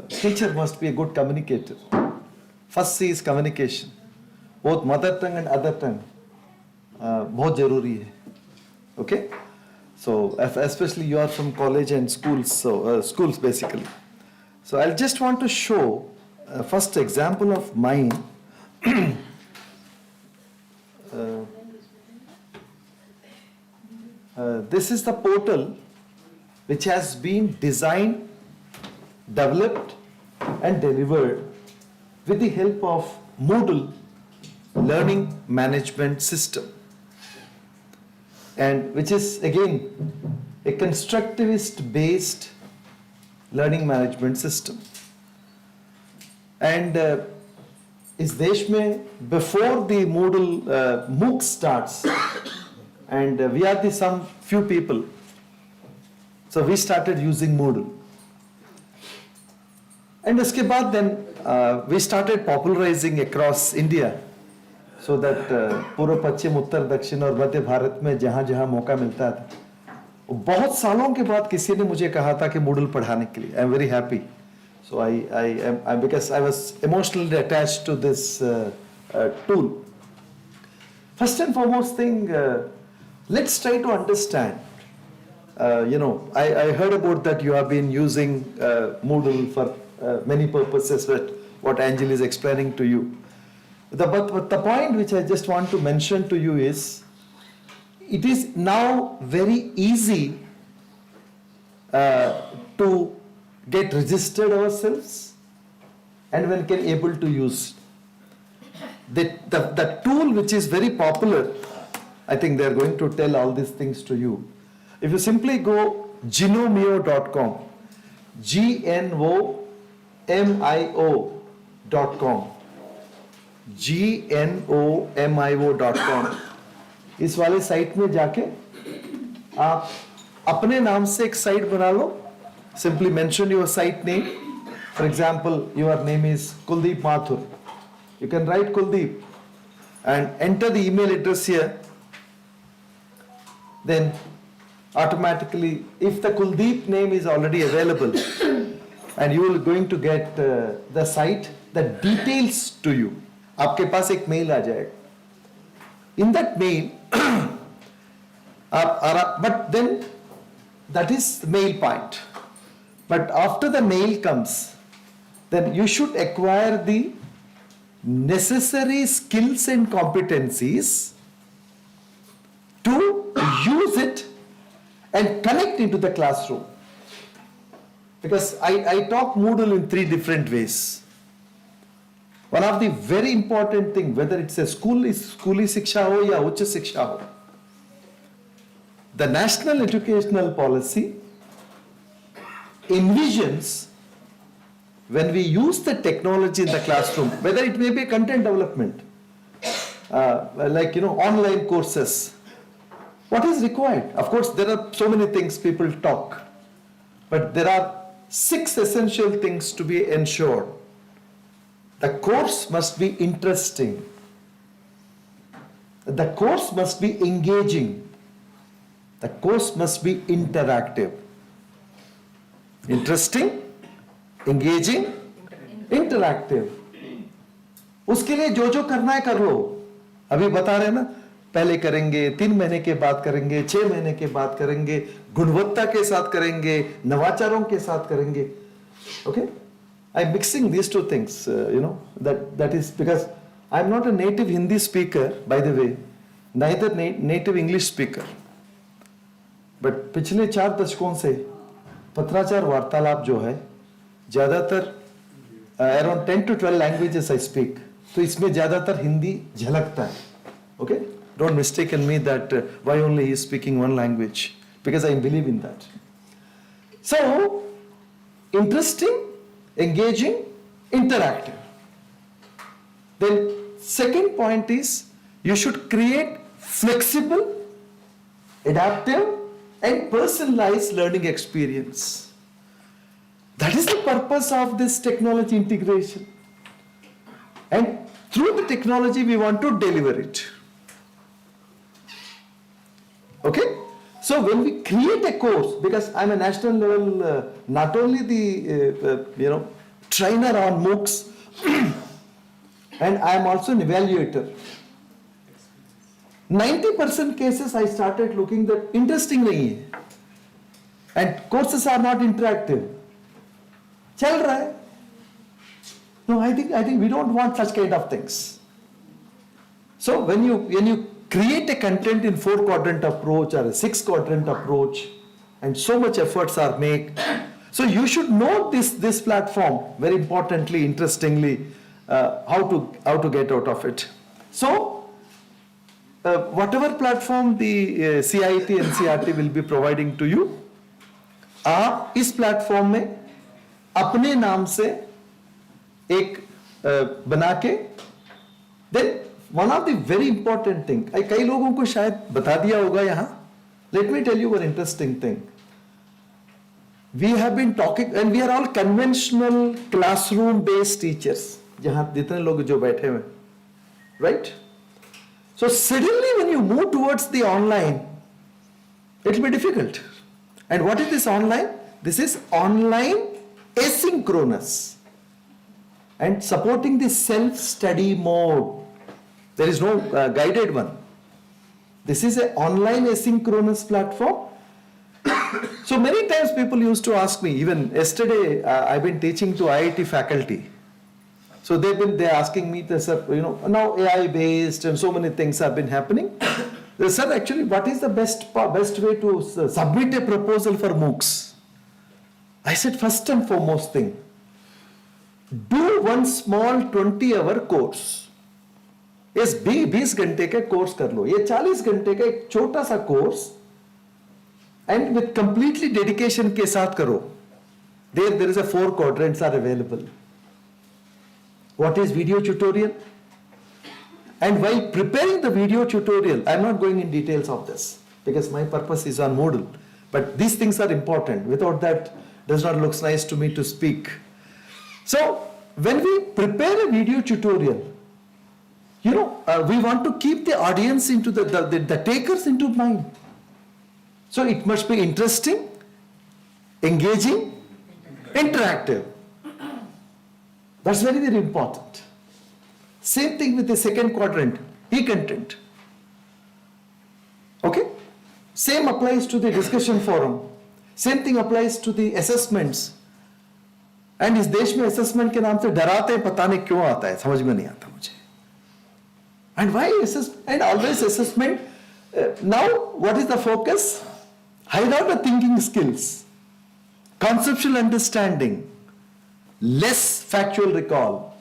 teacher must be a good communicator. First C is communication. Both mother tongue and other tongue बहुत जरूरी है. Okay? So especially you are from college and schools, so schools basically. So I'll just want to show first example of mine. This is the portal which has been designed, developed and delivered with the help of Moodle learning management system, and which is again a constructivist based learning management system. And is देश में before the Moodle MOOC starts, and we are the some few people, so we started using Moodle. And उसके बाद then we started popularizing across India, so that पूर्व पश्चिम उत्तर दक्षिण और मध्य भारत में जहाँ जहाँ मौका मिलता था, बहुत सालों के बाद किसी ने मुझे कहा था कि Moodle पढ़ाने के लिए. I am very happy. So I because I was emotionally attached to this tool. First and foremost thing, let's try to understand. I heard about that you have been using Moodle for many purposes, but what Angel is explaining to you. But the point which I just want to mention to you is, it is now very easy to get registered ourselves and when can able to use. The tool which is very popular, I think they are going to tell all these things to you. If you simply go gnomio.com, gnomio.com, gnomio.com, इस वाले site में जाके आप अपने नाम से एक site बना लो. Simply mention your site name. For example, your name is Kuldeep Mathur. You can write Kuldeep and enter the email address here. Then automatically, if the Kuldeep name is already available, and you will going to get the site, the details to you. आपके पास एक mail आ जाएगा. In that mail, but then that is the mail point. But after the mail comes, then you should acquire the necessary skills and competencies to use it and connect into the classroom. Because I talk Moodle in 3 different ways. One of the very important thing, whether it's a schooly shiksha ho ya uच्च shiksha ho, the National Educational Policy envisions when we use the technology in the classroom, whether it may be content development, like online courses, what is required? Of course, there are so many things people talk, but there are 6 essential things to be ensured. The course must be interesting. The course must be engaging. The course must be interactive. Interesting, engaging, interactive. उसके लिए जो करना है कर लो. अभी बता रहे ना, पहले करेंगे, 3 महीने के बाद करेंगे, 6 महीने के बाद करेंगे, गुणवत्ता के साथ करेंगे, नवाचारों के साथ करेंगे. Okay? I'm mixing these 2 things, that is because I'm not a native Hindi speaker, by the way, neither native English speaker. But पिछले 4 दशकों से पत्राचार वार्तालाप जो है, ज़्यादातर around 10 to 12 languages I speak. तो इसमें ज़्यादातर हिंदी झलकता है. Okay? Don't mistake me that why only he is speaking one language, because I believe in that. So, interesting, engaging, interactive. Then second point is, you should create flexible, adaptive and personalized learning experience. That is the purpose of this technology integration. And through the technology we want to deliver it. Okay? So when we create a course, because I'm a national level, not only the trainer on MOOCs, and I am also an evaluator. 90% cases I started looking that interesting nahi hai, and courses are not interactive. Chal raha hai. No, I think we don't want such kind of things. So when you create a content in 4-quadrant approach or a 6-quadrant approach, and so much efforts are made, so you should know this platform very importantly, interestingly, how to get out of it. So whatever platform the CIT and CRT will be providing to you, आप इस platform में अपने नाम से एक बना के, then one of the very important thing, कई लोगों को शायद बता दिया होगा यहाँ, let me tell you one interesting thing. We have been talking and we are all conventional classroom based teachers, जहाँ जितने लोग जो बैठे हुए, right? So suddenly when you move towards the online, it will be difficult. And what is this online? This is online asynchronous and supporting the self-study mode. There is no guided one. This is an online asynchronous platform. So many times people used to ask me, even yesterday I've been teaching to IIT faculty. So they're asking me, now AI based and so many things have been happening. They said, actually, what is the best way to submit a proposal for MOOCs? I said, first and foremost thing, do one small 20-hour course. Yes, 20 घंटे का course कर लो, ये 40 घंटे का एक छोटा सा course, and with completely dedication के साथ करो. There is a 4 quadrants are available. What is video tutorial? And while preparing the video tutorial, I'm not going in details of this because my purpose is on Moodle. But these things are important. Without that, does not look nice to me to speak. So when we prepare a video tutorial, we want to keep the audience into the takers into mind. So it must be interesting, engaging, interactive. That's very, very important. Same thing with the second quadrant, e-content. Okay? Same applies to the discussion forum. Same thing applies to the assessments. And इस देश में assessment के नाम से डराते हैं, पता नहीं क्यों आता है, समझ में नहीं आता मुझे. And why assessment? And always assessment. Now, what is the focus? Hide out the thinking skills, conceptual understanding, less factual recall.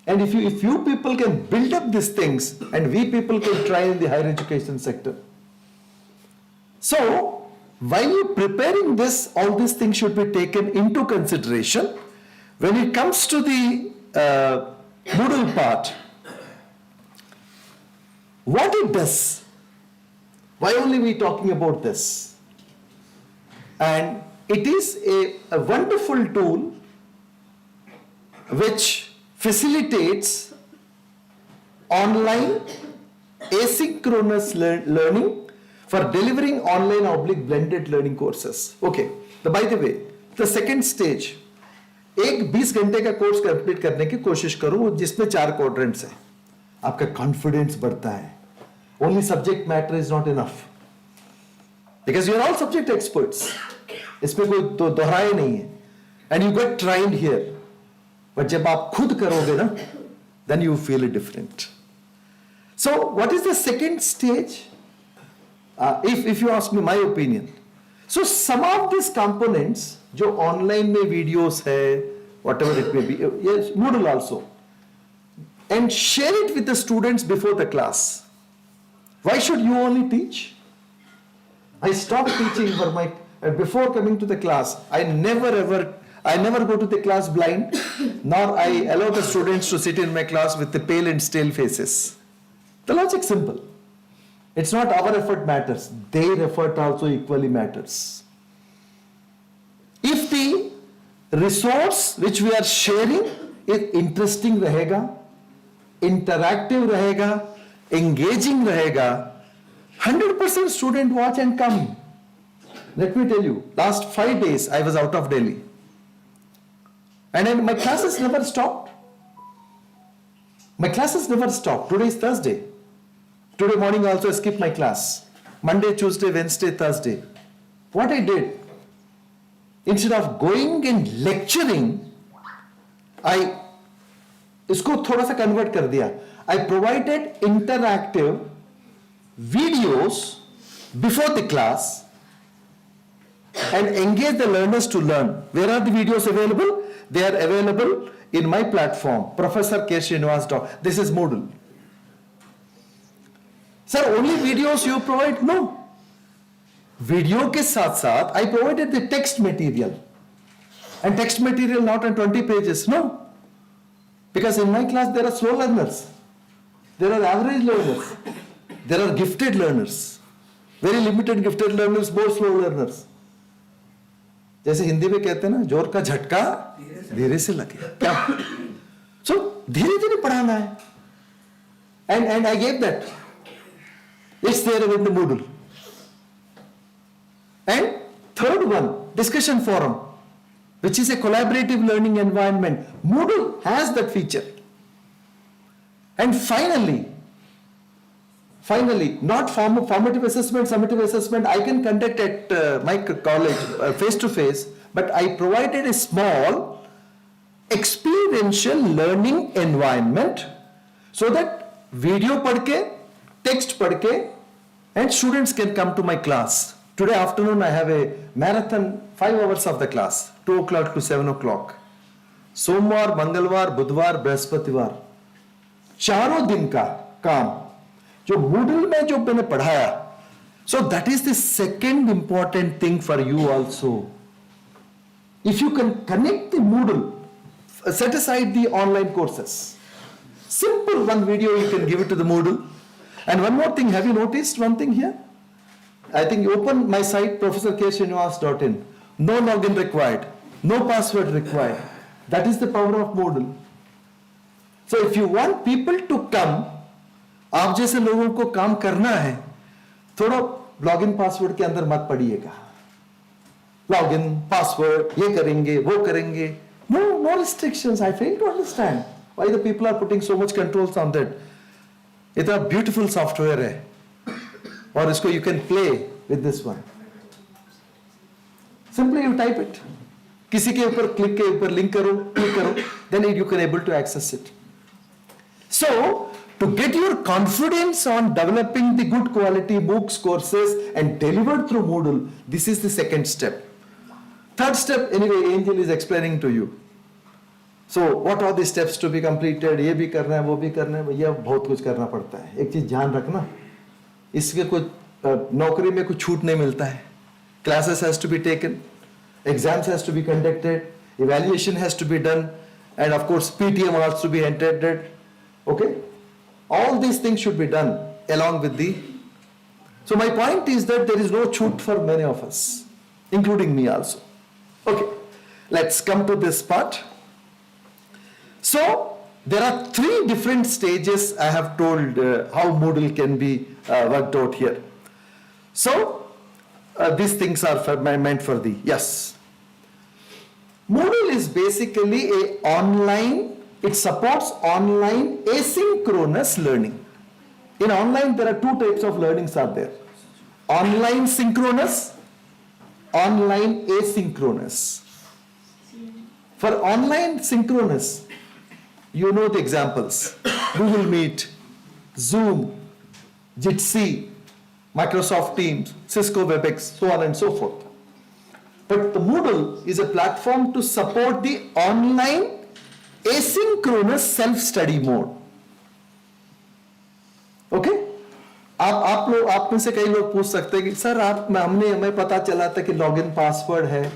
And if you people can build up these things, and we people can try in the higher education sector. So, while you're preparing this, all these things should be taken into consideration. When it comes to the Moodle part, what it does, why only we talking about this? And it is a wonderful tool which facilitates online asynchronous learning for delivering online / blended learning courses. Okay, by the way, the second stage, एक 20 घंटे का course complete करने की कोशिश करो जिसमें 4 quadrants है. आपका कॉन्फिडेंस बढ़ता है. Only subject matter is not enough. Because you are all subject experts. इसमें कोई दोहराए नहीं है. And you get trained here. But जब आप खुद करोगे ना, then you feel it different. So what is the second stage? If you ask me my opinion. So some of these components, जो online में videos है, whatever it may be, yes, Moodle also, and share it with the students before the class. Why should you only teach? I stopped teaching before coming to the class. I never go to the class blind, nor I allow the students to sit in my class with the pale and stale faces. The logic simple. It's not our effort matters. Their effort also equally matters. If the resource which we are sharing is interesting रहेगा, interactive रहेगा, engaging रहेगा, 100% student watch and come. Let me tell you, last 5 days I was out of Delhi. And then my classes never stopped. My classes never stopped. Today is Thursday. Today morning also I skipped my class. Monday, Tuesday, Wednesday, Thursday. What I did, instead of going and lecturing, I इसको थोड़ा सा convert कर दिया. I provided interactive videos before the class and engage the learners to learn. Where are the videos available? They are available in my platform, Professor K. Srinivas. This is Moodle. Sir, only videos you provide? No. Video के साथ साथ I provided the text material. And text material not on 20 pages, no. Because in my class there are slow learners. There are average learners. There are gifted learners. Very limited gifted learners, more slow learners. जैसे हिंदी में कहते हैं ना, जोर का झटका धीरे से लगे. क्या? So धीरे धीरे पढ़ाना है. And I gave that. It's there in the Moodle. And third one, discussion forum, which is a collaborative learning environment. Moodle has that feature. And finally, not formative assessment, summative assessment, I can conduct at my college face to face, but I provided a small experiential learning environment so that video पढ़ के, text पढ़ के, and students can come to my class. Today afternoon I have a marathon 5 hours of the class, 2 o'clock to 7 o'clock. सोमवार, मंगलवार, बुधवार, बृहस्पतिवार, चारों दिन का काम जो Moodle में जो मैंने पढ़ाया. So that is the second important thing for you also. If you can connect the Moodle, set aside the online courses. Simple one video you can give it to the Moodle. And one more thing, have you noticed one thing here? I think you open my site, professorksrinivas.in. No login required, no password required. That is the power of Moodle. So if you want people to come, आप जैसे लोगों को काम करना है, थोड़ा login password के अंदर मत पड़िएगा. लॉगिन पासवर्ड ये करेंगे वो करेंगे. No restrictions. I fail to understand why the people are putting so much controls on that. इतना beautiful software है और इसको you can play with this one. Simply you type it. किसी के ऊपर क्लिक के ऊपर लिंक करो, क्लिक करो, then you can able to access it. So to get your confidence on developing the good quality MOOCs courses and delivered through Moodle, this is the second step. Third step, anyway, Angel is explaining to you. So what are the steps to be completed? ये भी करना है, वो भी करना है, ये बहुत कुछ करना पड़ता है. एक चीज ध्यान रखना, इसके कुछ नौकरी में कुछ छूट नहीं मिलता है. Classes has to be taken, exams has to be conducted, evaluation has to be done, and of course PTM has to be attended. Okay? All these things should be done along with the. So my point is that there is no choot for many of us, including me also. Okay, let's come to this part. So there are 3 different stages I have told how Moodle can be worked out here. So these things are meant for the, yes. Moodle is basically a online. It supports online asynchronous learning. In online, there are 2 types of learnings are there. Online synchronous, online asynchronous. For online synchronous, you know the examples. Google Meet, Zoom, Jitsi, Microsoft Teams, Cisco WebEx, so on and so forth. But the Moodle is a platform to support the online asynchronous self-study mode. Okay? आप में से कई लोग पूछ सकते हैं कि sir हमें पता चला था कि लॉगिन पासवर्ड है.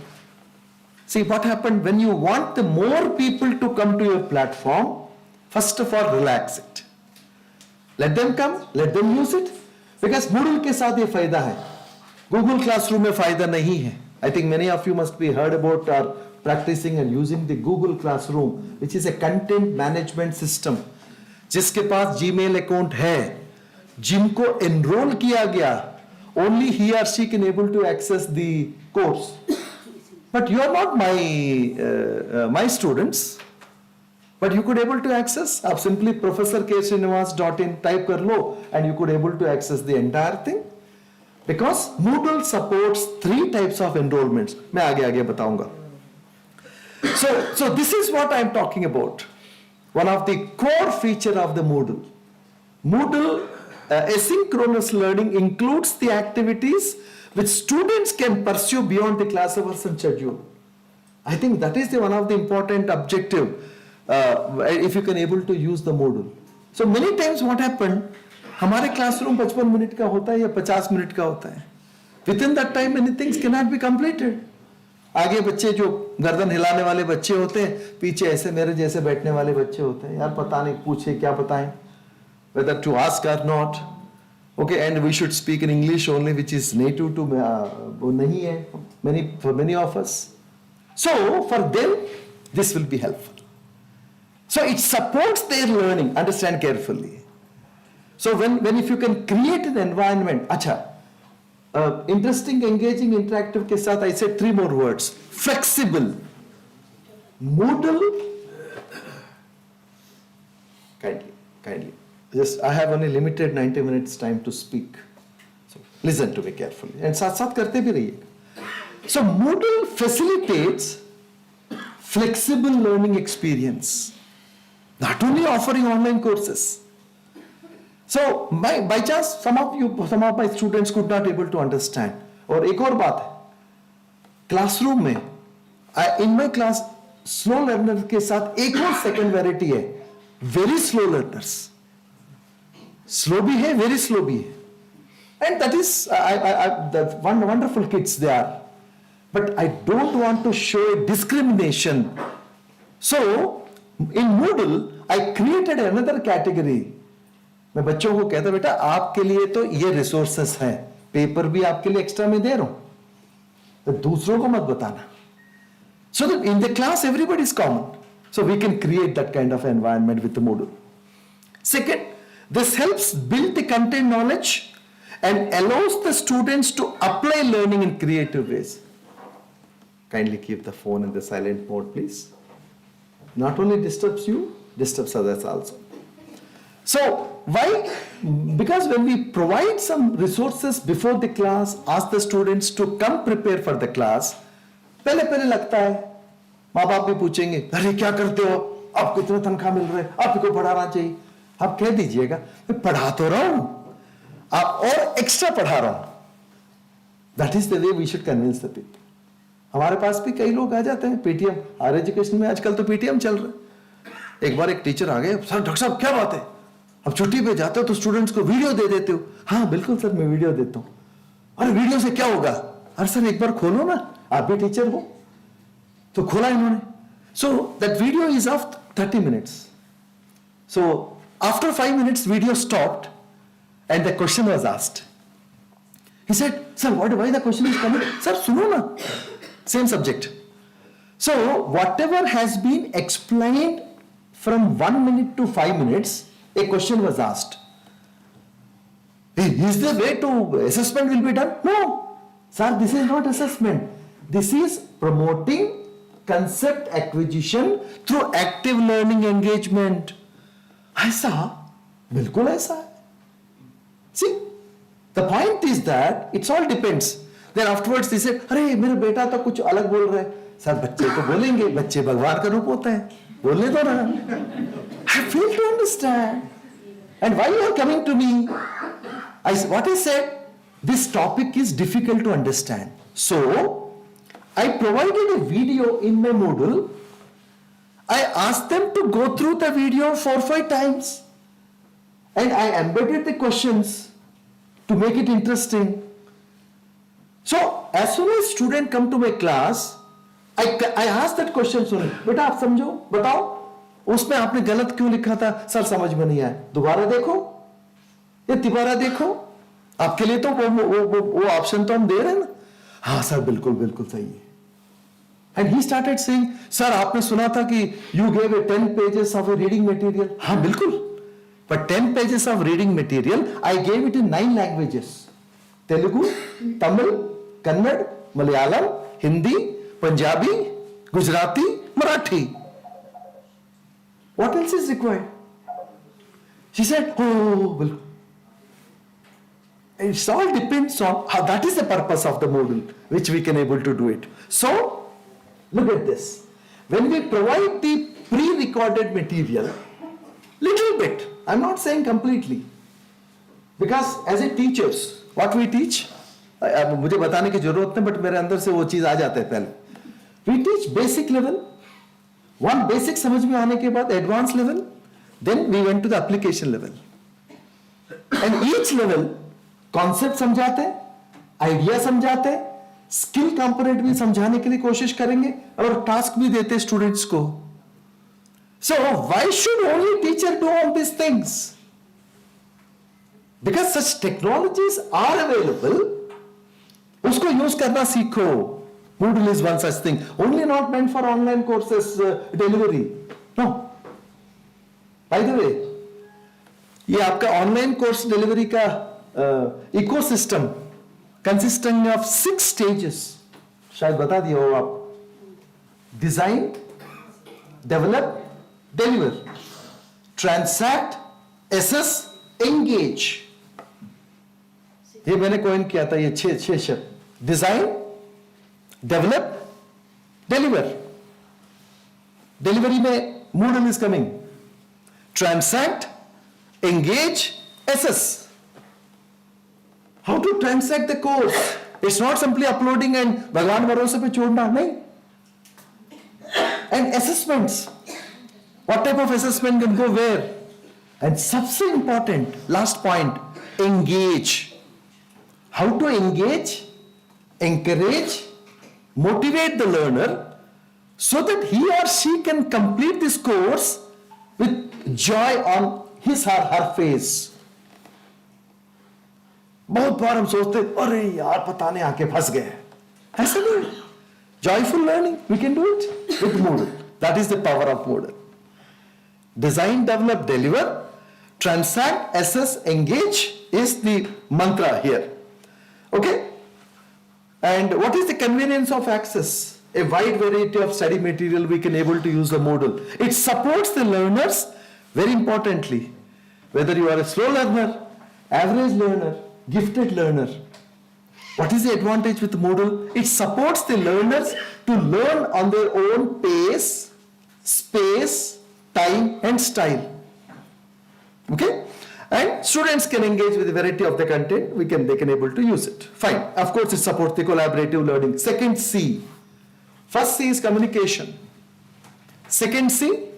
See what happened when you want the more people to come to your platform, first of all relax it. Let them come, let them use it. Because Moodle के साथ ये फायदा है. Google Classroom में फायदा नहीं है. I think many of you must be heard about or practicing and using the Google Classroom, which is a content management system. जिसके पास Gmail account है, जिनको एनरोल किया गया, only he or she can able to access the course. But you are not my students, but you could able to access. आप simply professorksrinivas.in type कर लो and you could able to access the entire thing. Because Moodle supports 3 types of enrollments. मैं आगे बताऊंगा. So this is what I am talking about. One of the core feature of the Moodle. Moodle asynchronous learning includes the activities which students can pursue beyond the class hours and schedule. I think that is one of the important objective if you can able to use the Moodle. So many times what happened, हमारे classroom 55 minute का होता है या 50 minute का होता है. Within that time many things cannot be completed. आगे बच्चे जो गर्दन हिलाने वाले बच्चे होते हैं, पीछे ऐसे मेरे जैसे बैठने वाले बच्चे होते हैं. यार पता नहीं, पूछे क्या बताएं, whether to ask or not. Okay, and we should speak in English only, which is native to वो नहीं है for many of us. So for them this will be helpful. So it supports their learning. Understand carefully. So when if you can create an environment, अच्छा, interesting, engaging, interactive के साथ I said 3 more words. Flexible. Moodle. Kindly. Just I have only limited 90 minutes time to speak. So listen to me carefully. And साथ करते भी रहिए. So Moodle facilitates flexible learning experience. Not only offering online courses. So by chance some of my students could not able to understand. और एक और बात है, classroom में in my class slow learner के साथ एक और सेकंड वैरायटी है, वेरी स्लो लर्नर्स. स्लो भी है, वेरी स्लो भी है. And that is the wonderful kids they are. But I don't want to show discrimination. So in Moodle I created another category. मैं बच्चों को कहता बेटा आपके लिए तो ये रिसोर्सेस हैं, पेपर भी आपके लिए एक्स्ट्रा में दे रहा हूं, तो दूसरों को मत बताना. So that in the class everybody is common. So we can create that kind of environment with the Moodle. Second, this helps build the content knowledge and allows the students to apply learning in creative ways. Kindly keep the phone in the silent mode, please. Not only disturbs you, disturbs others also. So why? Because when we provide some resources before the class, ask the students to come prepare for the class, पहले लगता है, माँ बाप भी पूछेंगे, अरे क्या करते हो, आपको इतना तनख्वाह मिल रहा है, आपको पढ़ाना चाहिए. आप कह दीजिएगा मैं पढ़ा तो रहा हूं, आप और एक्स्ट्रा पढ़ा रहा हूं. That is the way we should convince the people. हमारे पास भी कई लोग आ जाते हैं, पीटीएम, हायर एजुकेशन में आजकल तो पीटीएम चल रहा है. एक बार एक टीचर आ गए, सर डॉक्टर साहब क्या बात है, अब छुट्टी पे जाते हो तो स्टूडेंट्स को वीडियो दे देते हो. हाँ बिल्कुल सर मैं वीडियो देता हूँ. अरे वीडियो से क्या होगा, अरे सर एक बार खोलो ना, आप भी टीचर हो. तो खोला इन्होंने. So that video is of 30 minutes. So after 5 minutes video stopped and the question was asked. He said sir why the question is coming. Sir सुनो ना, same subject. So whatever has been explained from 1 minute to 5 minutes, a question was asked. Is the way to assessment will be done? No, sir, this is not assessment. This is promoting concept acquisition through active learning engagement. ऐसा, बिल्कुल ऐसा है. See, the point is that it's all depends. Then afterwards they said, अरे मेरा बेटा तो कुछ अलग बोल रहा है. सर बच्चे तो बोलेंगे, बच्चे भगवान का रूप होता है, बोलने दो ना. I fail to understand. And why you are coming to me? What I said, this topic is difficult to understand. So, I provided a video in my Moodle. I asked them to go through the video 4-5 times. And I embedded the questions to make it interesting. So, as soon as student come to my class, I asked that question, सुनो, बेटा आप समझो, बताओ, उसमें आपने गलत क्यों लिखा था, सर समझ में नहीं आया, दोबारा देखो या तिबारा देखो, आपके लिए तो वो ऑप्शन तो हम दे रहे हैं ना. हाँ सर बिल्कुल सही है. And he started saying, sir आपने सुना था कि you gave a 10 pages of A reading material. हाँ बिल्कुल, But 10 pages of reading material, I gave it in 9 languages. Telugu, Tamil, Kannada, Malayalam, Hindi, Punjabi, Gujarati, Marathi. What else is required? She said, oh, well, it all depends on how, that is the purpose of the Moodle, which we can able to do it. So, look at this. When we provide the pre-recorded material, little bit, I'm not saying completely, because as a teachers, what we teach, मुझे बताने की जरूरत नहीं, but मेरे अंदर से वो चीज आ जाता है पहले. We teach basic level, one basic समझ में आने के बाद advanced level, then we went to the application level. And each level, concept समझाते हैं, idea समझाते हैं, skill component भी समझाने के लिए कोशिश करेंगे और task भी देते हैं students को. So why should only teacher do all these things? Because such technologies are available. उसको use करना सीखो. Moodle is one such thing. Only not meant for online courses delivery. No. By the way, ये आपका online course delivery का ecosystem consisting of 6 stages. शायद बता दिया हो आप. Design, develop, deliver, transact, assess, engage. ये मैंने coin किया था, ये 6 शब्द. Design, develop, deliver. Delivery में Moodle is coming. Transact, engage, assess. How to transact the course? It's not simply uploading and भगवान भरोसे पे छोड़ना, नहीं. And assessments. What type of assessment can go where? And सबसे important, last point, engage. How to engage, encourage, motivate the learner so that he or she can complete this course with joy on his or her face. बहुत बार हम सोचते अरे यार पता नहीं आके फंस गए. ऐसा नहीं. Joyful learning, we can do it with Moodle. That is the power of Moodle. Design, develop, deliver, transact, assess, engage is the mantra here. Okay? And what is the convenience of access? A wide variety of study material we can able to use the Moodle. It supports the learners very importantly. Whether you are a slow learner, average learner, gifted learner. What is the advantage with Moodle? It supports the learners to learn on their own pace, space, time and style. Okay? And students can engage with a variety of the content. They can able to use it. Fine. Of course, it supports the collaborative learning. Second C. First C is communication. Second C,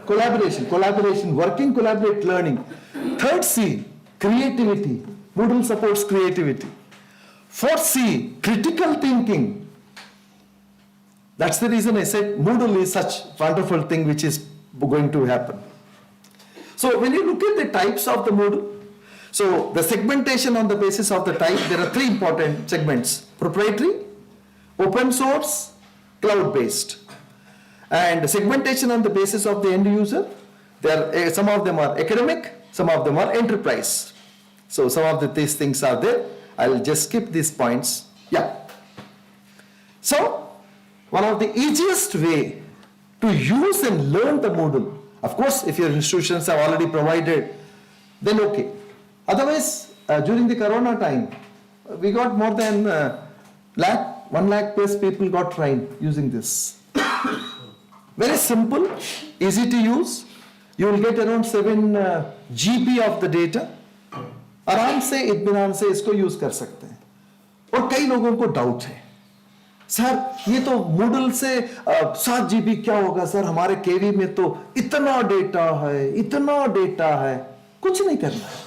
collaboration. Collaboration, working, collaborate, learning. Third C, creativity. Moodle supports creativity. Fourth C, critical thinking. That's the reason I said Moodle is such wonderful thing which is going to happen. So when you look at the types of the Moodle, so the segmentation on the basis of the type, there are 3 important segments: proprietary, open source, cloud-based. And segmentation on the basis of the end user, some of them are academic, some of them are enterprise. So some of these things are there. I'll just skip these points. Yeah. So one of the easiest way to use and learn the Moodle, of course, if your institutions have already provided, then okay. Otherwise, during the Corona time, we got more than 1 lakh plus people got trained using this. Very simple, easy to use. You will get around 7 GB of the data. आराम से इत्मीनान से इसको use कर सकते हैं. और कई लोगों को डाउट है, सर ये तो Moodle से 7 GB क्या होगा सर, हमारे केवी में तो इतना डेटा है. कुछ नहीं करना है.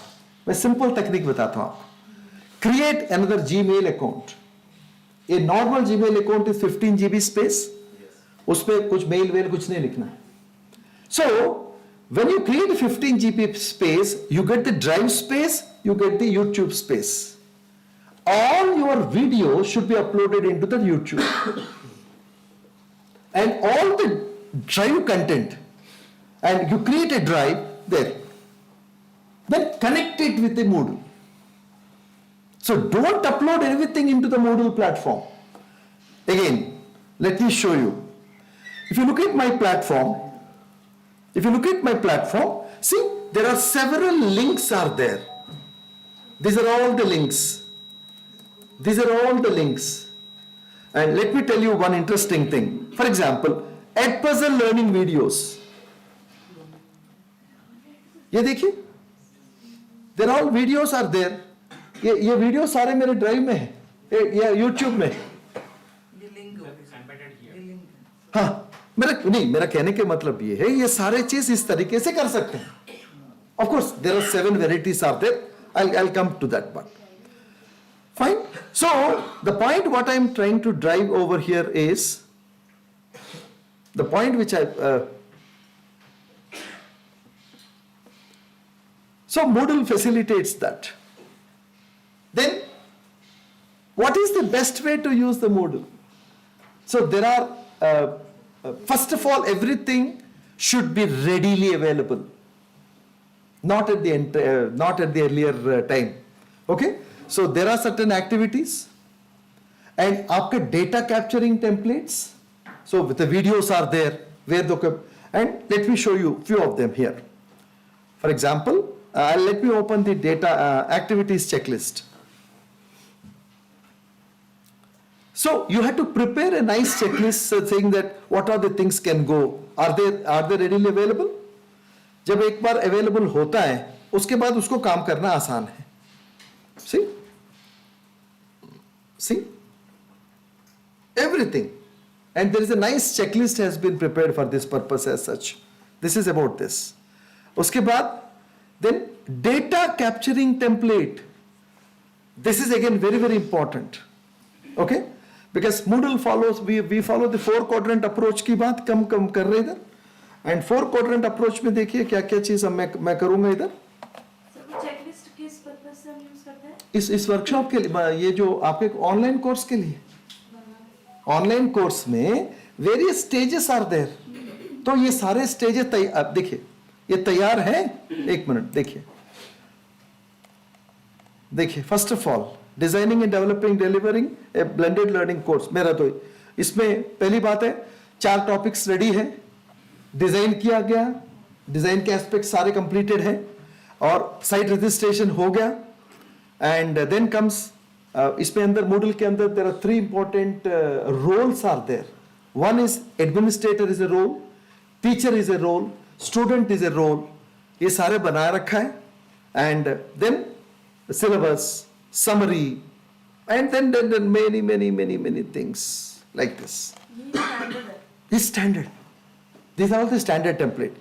मैं सिंपल टेक्निक बताता हूं आपको. Create another Gmail account. A normal Gmail account is 15 GB space. उस पर कुछ मेल वेल कुछ नहीं लिखना है. सो when you create a 15 GB space, you get the drive space, you get the YouTube space. All your videos should be uploaded into the YouTube. And all the drive content, and you create a drive there. Then connect it with the Moodle. So don't upload everything into the Moodle platform. Again, let me show you. If you look at my platform, see, there are several links are there. These are all the links. And let me tell you one interesting thing. For example, Edpuzzle learning videos. ये देखिए, there all videos are there. ये video सारे मेरे drive में है, या YouTube में. हाँ, मेरा कहने के मतलब ये है, ये सारे चीज इस तरीके से कर सकते हैं. Of course, there are 7 varieties are there. I'll come to that part. Fine. So the point what I'm trying to drive over here is the point which so Moodle facilitates that. Then what is the best way to use the Moodle? So there are first of all, everything should be readily available, not at the earlier time. Okay, so there are certain activities and after data capturing templates, so the videos are there and let me show you few of them here. For example, let me open the data activities checklist. So you have to prepare a nice checklist saying that what are the things can go, are they readily available? जब एक बार available होता है उसके बाद उसको काम करना आसान है. See everything, and there is a nice checklist has been prepared for this purpose as such. This is about this. उसके बाद then data capturing template. This is again very important. Okay, because Moodle follows, we follow the 4 quadrant approach की बात कम कर रहे इधर. And 4 quadrant approach में देखिए क्या क्या चीज मैं करूंगा इधर. चेकलिस्ट किस पर्पस से हम यूज करते हैं? इस वर्कशॉप के लिए, ये जो आपके ऑनलाइन कोर्स के लिए, ऑनलाइन कोर्स में वेरियस स्टेजेस आर देयर. तो ये सारे स्टेजेस देखिए ये तैयार है. एक मिनट देखिए first of all designing and developing delivering A blended learning course. मेरा तो इसमें पहली बात है 4 टॉपिक्स रेडी है, डिजाइन किया गया, डिजाइन के एस्पेक्ट सारे कंप्लीटेड हैं और साइट रजिस्ट्रेशन हो गया. एंड देन कम्स इसमें अंदर Moodle के अंदर there are 3 important roles are there. One is administrator is a role, teacher is a role, student is a role. ये सारे बनाए रखा है. And then syllabus, summary, and then many things like this. This standard. These are all the standard template.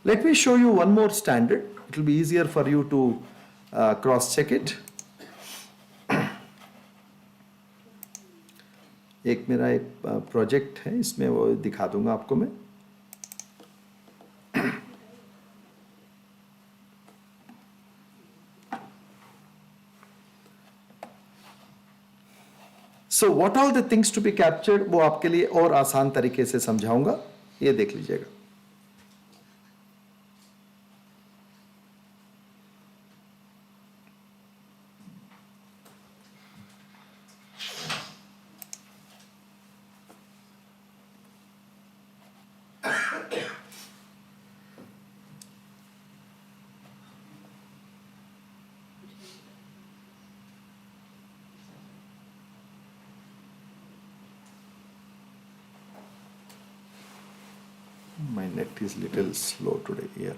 Let me show you one more standard. It will be easier for you to cross check it. एक मेरा एक project है, इसमें वो दिखा दूंगा आपको मैं. So what all the things to be captured वो आपके लिए और आसान तरीके से समझाऊंगा. ये देख लीजिएगा. My net is little slow today here.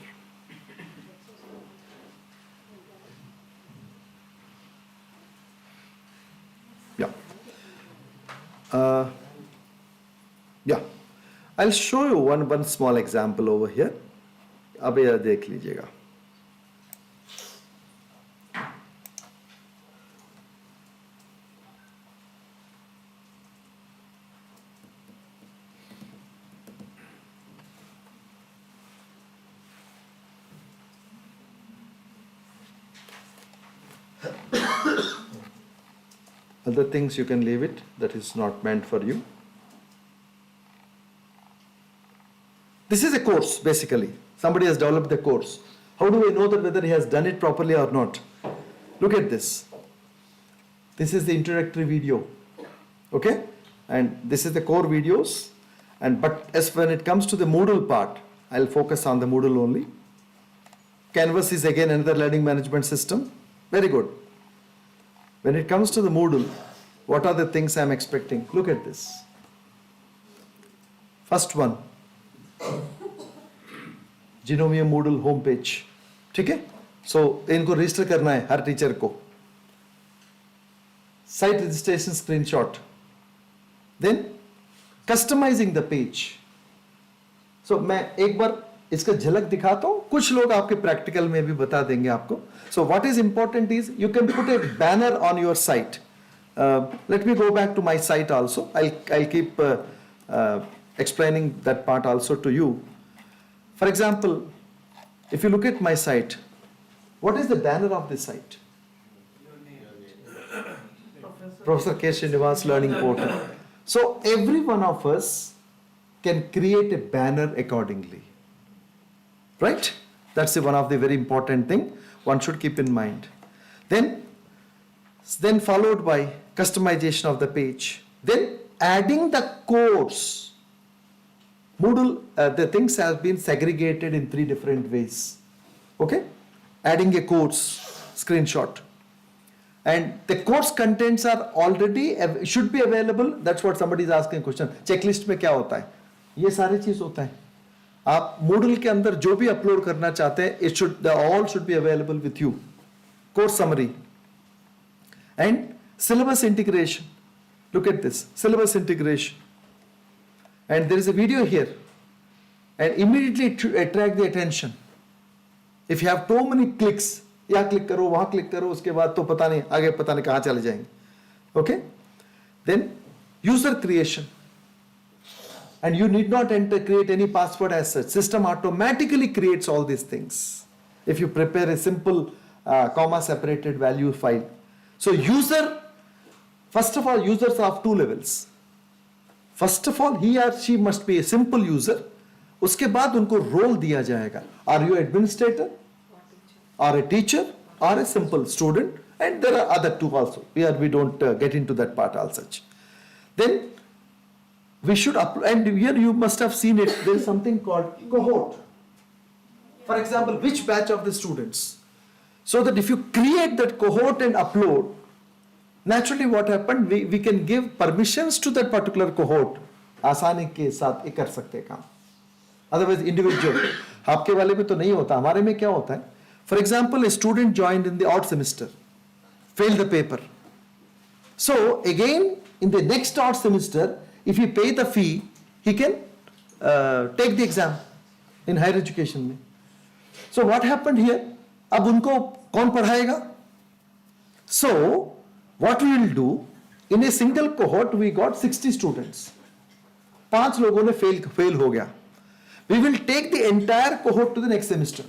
Yeah. I'll show you one small example over here. अब ये देख लीजिएगा. Other things you can leave it, that is not meant for you. This is a course basically. Somebody has developed the course. How do I know that whether he has done it properly or not? Look at this. This is the introductory video. Okay? And this is the core videos. But as when it comes to the Moodle part, I'll focus on the Moodle only. Canvas is again another learning management system. Very good. When it comes to the Moodle, what are the things I'm expecting? Look at this. First one. Genomium Moodle homepage. ठीक है? So इनको register करना है हर teacher को. Site registration screenshot. Then customizing the page. So मैं एक बार इसका झलक दिखाता हूँ. कुछ लोग आपके प्रैक्टिकल में भी बता देंगे आपको. So what is important is you can put a banner on your site. Let me go back to my site also. I'll keep explaining that part also to you. For example, if you look at my site, what is the banner of this site? Professor K. Srinivas Learning Portal. So every one of us can create a banner accordingly. Right? That's one of the very important thing one should keep in mind. Then followed by customization of the page. Then adding the course. Moodle, the things have been segregated in 3 different ways. Okay? Adding a course screenshot. And the course contents are already, should be available. That's what somebody is asking a question. Checklist में क्या होता है? ये सारी चीज होता है. आप Moodle के अंदर जो भी अपलोड करना चाहते हैं, all should be available with you. Course summary. And syllabus integration. Look at this. Syllabus integration. And there is a video here. And immediately attract the attention. If you have too many clicks, यहाँ click करो, वहाँ click करो, उसके बाद तो पता नहीं आगे पता नहीं कहाँ चले जाएंगे. Okay? Then user creation. And you need not create any password as such. System automatically creates all these things. If you prepare a simple comma separated value file. So first of all, users are of 2 levels. First of all, he or she must be a simple user. उसके बाद उनको role दिया जाएगा. Are you administrator? Or a teacher? Or a simple student? And there are other 2 also. We don't get into that part all such. Then we should upload, and here you must have seen it. There is something called cohort. For example, which batch of the students? So that if you create that cohort and upload, naturally what happened, we can give permissions to that particular cohort. आसानी के साथ ये कर सकते काम. Otherwise individual. आपके वाले में तो नहीं होता. हमारे में क्या होता है? For example, a student joined in the odd semester, failed the paper. So again, in the next odd semester, if he pay the fee, he can take the exam in higher education में. So what happened here? अब उनको कौन पढ़ाएगा? So what we will do, in a single cohort we got 60 students. 5 लोगों ने fail हो गया. We will take the entire cohort to the next semester.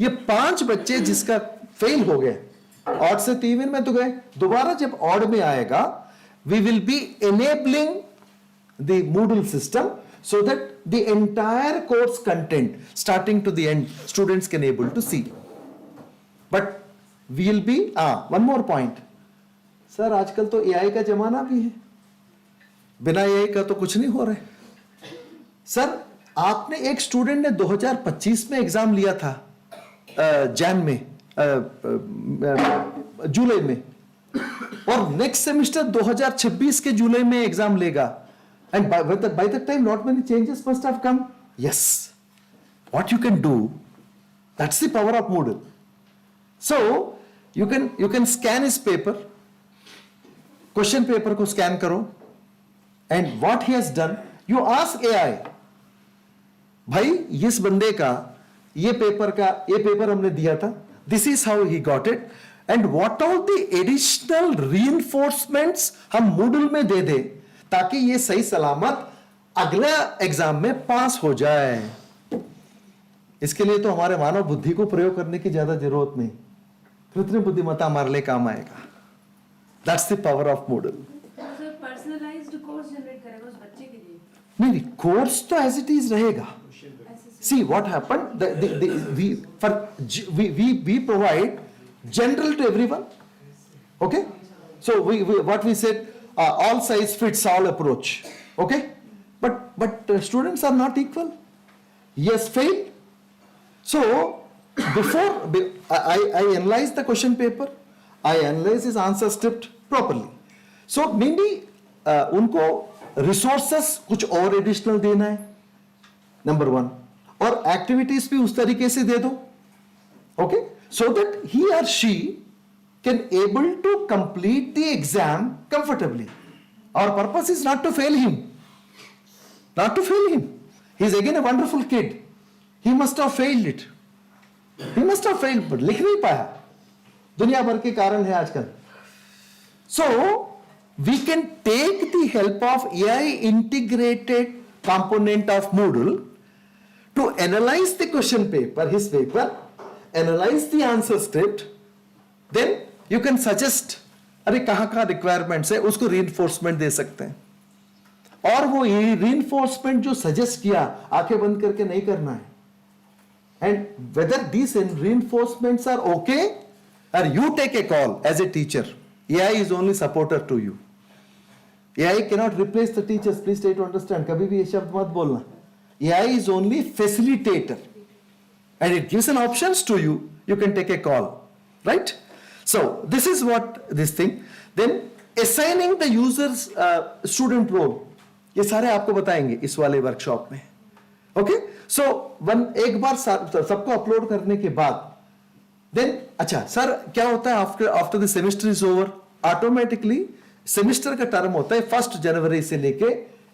ये 5 बच्चे जिसका fail हो गए, odd से 3 में तो गए, दोबारा जब odd में आएगा, we will be enabling the Moodle system so that the entire course content starting to the end students can able to see. But we will be one more point. Sir आजकल तो AI का जमाना भी है. बिना AI का तो कुछ नहीं हो रहा है. सर आपने एक स्टूडेंट ने 2025 में एग्जाम लिया था जैन में जुलाई में और नेक्स्ट सेमेस्टर 2026 के जुलाई में एग्जाम लेगा. And by that time, not many changes must have come. Yes. What you can do, that's the power of Moodle. So, you can scan his paper, question paper को scan करो, and what he has done, you ask AI, भाई इस बंदे का ये paper हमने दिया था, this is how he got it, and what all the additional reinforcements हम Moodle में दे दे ताकि ये सही सलामत अगला एग्जाम में पास हो जाए. इसके लिए तो हमारे मानव बुद्धि को प्रयोग करने की ज्यादा जरूरत नहीं. कृत्रिम बुद्धिमत्ता हमारे लिए काम आएगा. That's the power of Moodle. Sir personalised course generate करेगा उस बच्चे के लिए? नहीं कोर्स तो एज इट इज रहेगा. See what happened. We provide general to everyone. Okay, so what we said, all size fits all approach. Okay, but students are not equal. Yes, fail. So before I analyze the question paper, I analyze his answer script properly. So maybe उनको resources कुछ और additional देना है, number one, और activities भी उस तरीके से दे दो. Okay, so that he or she can able to complete the exam comfortably. Our purpose is not to fail him. Not to fail him. He is again a wonderful kid. He must have failed it. He must have failed, but लिख नहीं पाया. दुनिया भर के कारण है आजकल. So we can take the help of AI integrated component of Moodle to analyze the question paper, his paper, analyze the answer script, then you can suggest अरे कहाँ कहाँ requirements है उसको reinforcement दे सकते हैं. और वो ये reinforcement जो suggest किया आंखें बंद करके नहीं करना है. And whether these reinforcements are okay, or you take a call as a teacher. AI is only supporter to you. AI cannot replace the teachers. Please try to understand. कभी भी ये शब्द मत बोलना. AI is only facilitator, and it gives an options to you. You can take a call, right? So this is what this thing. Then assigning the user's student role. ये सारे आपको बताएंगे इस वाले वर्कशॉप में. Okay? So एक बार सबको upload करने के बाद then अच्छा सर क्या होता है after the semester is over, automatically semester का टर्म होता है 1 जनवरी से लेके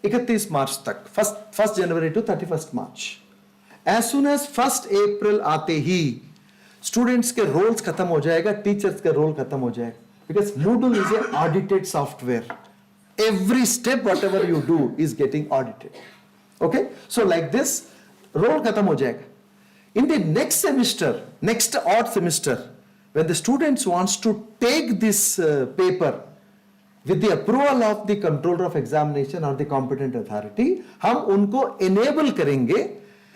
31 मार्च तक, 1 जनवरी to 31 March. As soon as 1 अप्रैल आते ही स्टूडेंट्स के रोल्स खत्म हो जाएगा, टीचर्स का रोल खत्म हो जाएगा. Because Moodle is an audited software. Every step whatever you do is getting audited. Okay, so like this role खत्म हो जाएगा. In the next semester, next odd semester, when the students wants to take this paper with the approval of the controller of examination or the competent authority, हम उनको enable करेंगे.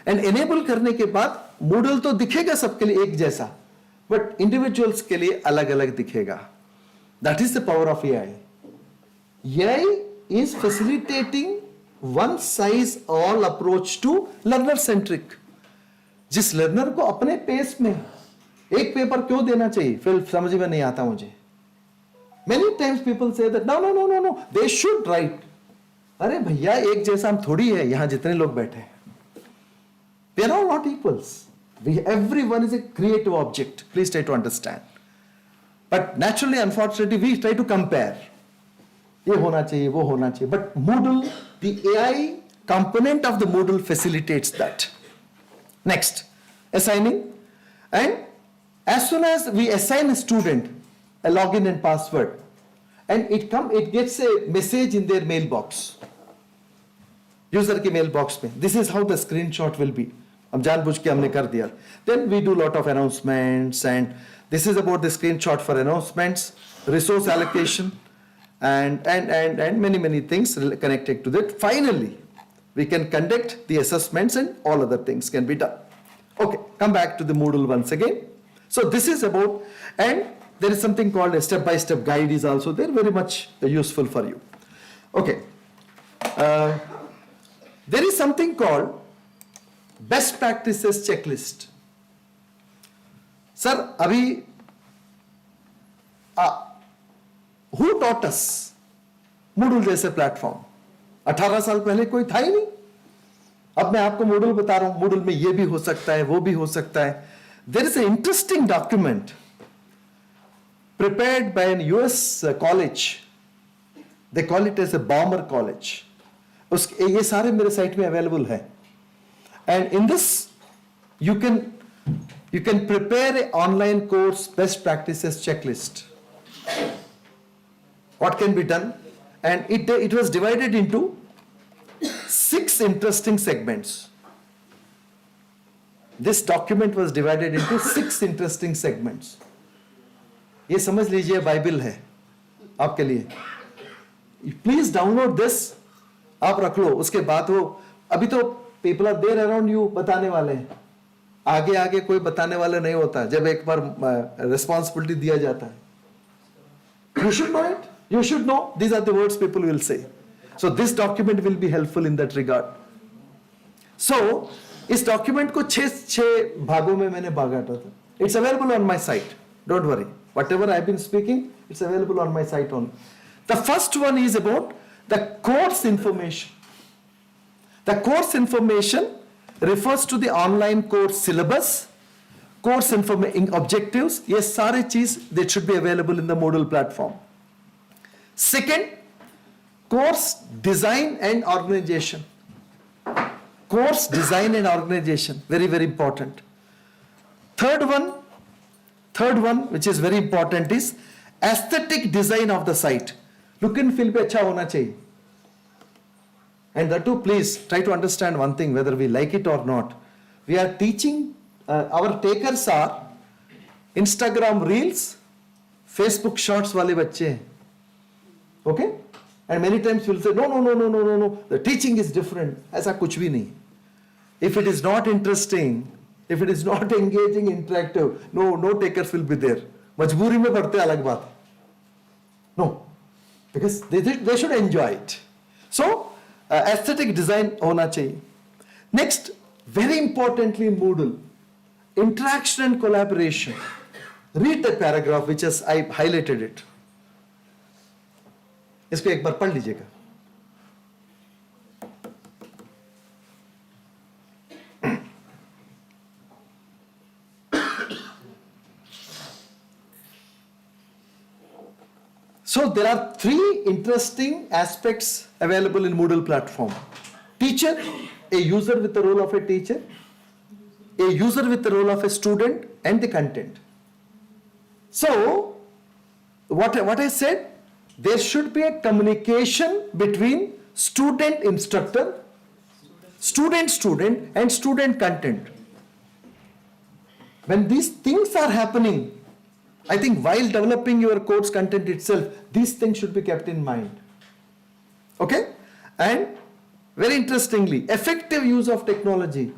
And enable करने के बाद Moodle तो दिखेगा सबके लिए एक जैसा, but individuals के लिए अलग अलग दिखेगा. That is the power of AI. AI is facilitating one size all approach to learner centric. जिस लर्नर को अपने पेस में एक पेपर क्यों देना चाहिए, फिर समझ में नहीं आता मुझे. Many times people say that no, they should write. अरे भैया एक जैसा हम थोड़ी है यहाँ जितने लोग बैठे हैं. We are all not equals. Everyone is a creative object. Please try to understand. But naturally, unfortunately, we try to compare. ये होना चाहिए, वो होना चाहिए. But Moodle, the AI component of the Moodle facilitates that. Next, assigning. And as soon as we assign a student a login and password, and it gets a message in their mailbox. User की mailbox में. This is how the screenshot will be. हम जानबूझ के हमने कर दिया. Then we do lot of announcements, and this is about the screenshot for announcements, resource allocation, and many things connected to that. Finally, we can conduct the assessments and all other things can be done. Okay, come back to the Moodle once again. So this is about, and there is something called a step-by-step guide is also there, very much useful for you. Okay, there is something called best practices checklist. Sir, abhi, who taught us Moodle जैसे platform? 18 साल पहले कोई था ही नहीं. अब मैं आपको Moodle बता रहा हूं. Moodle में ये भी हो सकता है, वो भी हो सकता है. There is an interesting document prepared by an US college. They call it as a bomber college. ये सारे मेरे साइट में अवेलेबल है. And in this, you can prepare an online course best practices checklist. What can be done? And it was divided into 6 interesting segments. This document was divided into 6 interesting segments. ये समझ लीजिए Bible है आपके लिए. Please download this. आप रख लो. उसके बाद वो अभी तो people are there around you, बताने वाले हैं. आगे आगे कोई बताने वाला नहीं होता जब एक बार responsibility दिया जाता है. You should know it. You should know. These are the words people will say. So this document will be helpful in that regard. So इस document को छह भागों में मैंने बांटा था. It's available on my site. Don't worry. Whatever I've been speaking, it's available on my site only. The first one is about the course information. The course information refers to the online course syllabus, course information objectives. ये सारे चीज they should be available in the Moodle platform. Second, course design and organization. Course design and organization, very, very important. Third one, which is very important, is aesthetic design of the site. Look and feel पे अच्छा होना चाहिए. And that too, please try to understand one thing, whether we like it or not. We are teaching, our takers are Instagram Reels, Facebook Shorts वाले बच्चे हैं. Okay? And many times we'll say, no, the teaching is different. ऐसा कुछ भी नहीं. If it is not interesting, if it is not engaging, interactive, no takers will be there. मजबूरी में पढ़ते अलग बात. No. Because they should enjoy it. So, aesthetic design होना चाहिए. Next, very importantly in Moodle, interaction and collaboration. Read the paragraph which is I highlighted it. इसको एक बार पढ़ लीजिएगा. So there are three interesting aspects available in Moodle platform. Teacher, a user with the role of a teacher, a user with the role of a student, and the content. So what I said, there should be a communication between student instructor, student, and student content. When these things are happening, I think while developing your course content itself, these things should be kept in mind. Okay? And very interestingly, effective use of technology.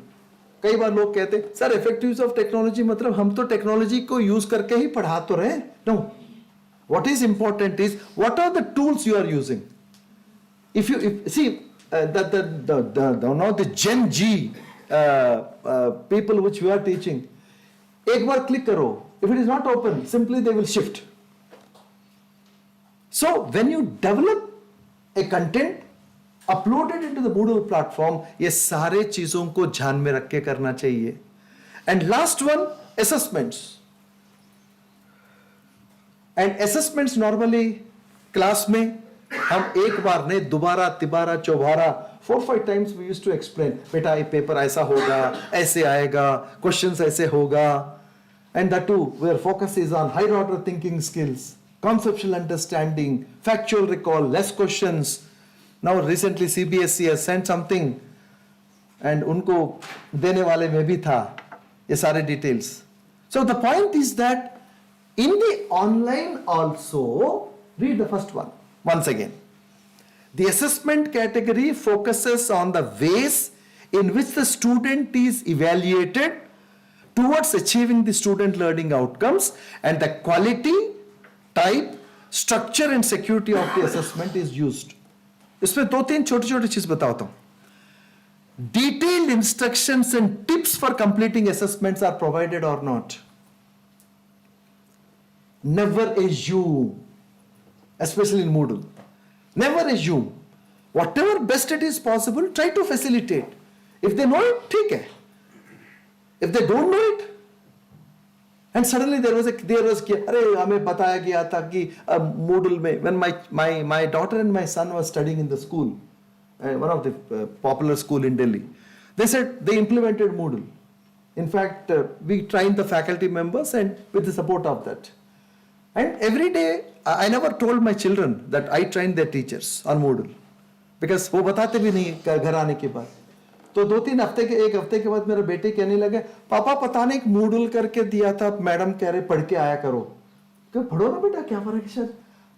कई बार लोग कहते हैं, sir effective use of technology मतलब हम तो technology को use करके ही पढ़ा तो रहे. No. What is important is what are the tools you are using. If see the Gen Z people which we are teaching, एक बार click करो. If it is not open, simply they will shift. So when you develop a content, upload it into the Moodle platform, ये सारे चीजों को ध्यान में रख के करना चाहिए. And last one, assessments. And assessments normally class में हम एक बार नहीं दोबारा तिबारा चौबारा 4-5 times we used to explain. बेटा ये पेपर ऐसा होगा, ऐसे आएगा, questions ऐसे होगा. And that too, where focus is on higher order thinking skills, conceptual understanding, factual recall, less questions. Now recently CBSE has sent something and उनको देने वाले में भी था ये सारे details. So the point is that in the online also, read the first one once again. The assessment category focuses on the ways in which the student is evaluated towards achieving the student learning outcomes, and the quality, type, structure and security of the assessment is used. इसमें दो तीन छोटी चीज बताता हूं. Detailed instructions and tips for completing assessments are provided or not. Never assume, especially in Moodle. Never assume. Whatever best it is possible, try to facilitate. If they know it, ठीक है. If they don't know it, and suddenly there was अरे हमें बताया गया था कि Moodle में, when my daughter and my son was studying in the school, one of the popular school in Delhi, they said they implemented Moodle. In fact, we trained the faculty members and with the support of that. And every day, I never told my children that I trained their teachers on Moodle, because वो बताते भी नहीं घर आने के बाद. तो 2-3 हफ्ते के एक हफ्ते के बाद मेरे बेटे कहने लगे, पापा पता नहीं Moodle करके दिया था, मैडम कह रहे पढ़ के आया करो. क्यों पढ़ो ना बेटा, क्या फर्क है सर.